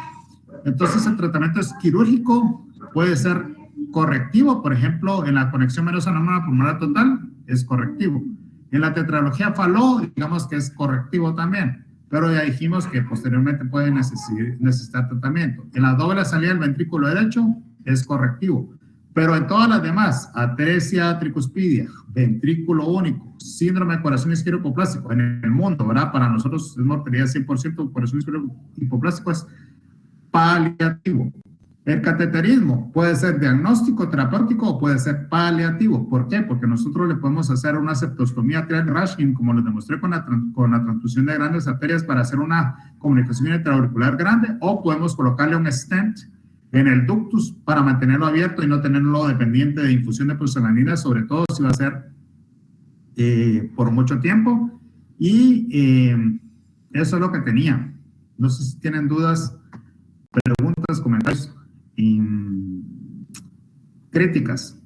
B: Entonces el tratamiento es quirúrgico, puede ser correctivo, por ejemplo, en la conexión venosa anómala pulmonar total, es correctivo. En la tetralogía Fallot, digamos que es correctivo también, pero ya dijimos que posteriormente puede necesitar tratamiento. En la doble salida del ventrículo derecho es correctivo, pero en todas las demás, atresia tricuspidia, ventrículo único, síndrome de corazón izquierdo hipoplástico, en el mundo, ¿verdad? Para nosotros es mortalidad 100%, corazón izquierdo hipoplástico es paliativo. El cateterismo puede ser diagnóstico, terapéutico o puede ser paliativo. ¿Por qué? Porque nosotros le podemos hacer una septostomía atrial Rashkin, como les demostré con la transfusión de grandes arterias para hacer una comunicación intraauricular grande, o podemos colocarle un stent en el ductus para mantenerlo abierto y no tenerlo dependiente de infusión de prostaglandina, sobre todo si va a ser por mucho tiempo. Y eso es lo que tenía. No sé si tienen dudas, preguntas, comentarios. Críticas.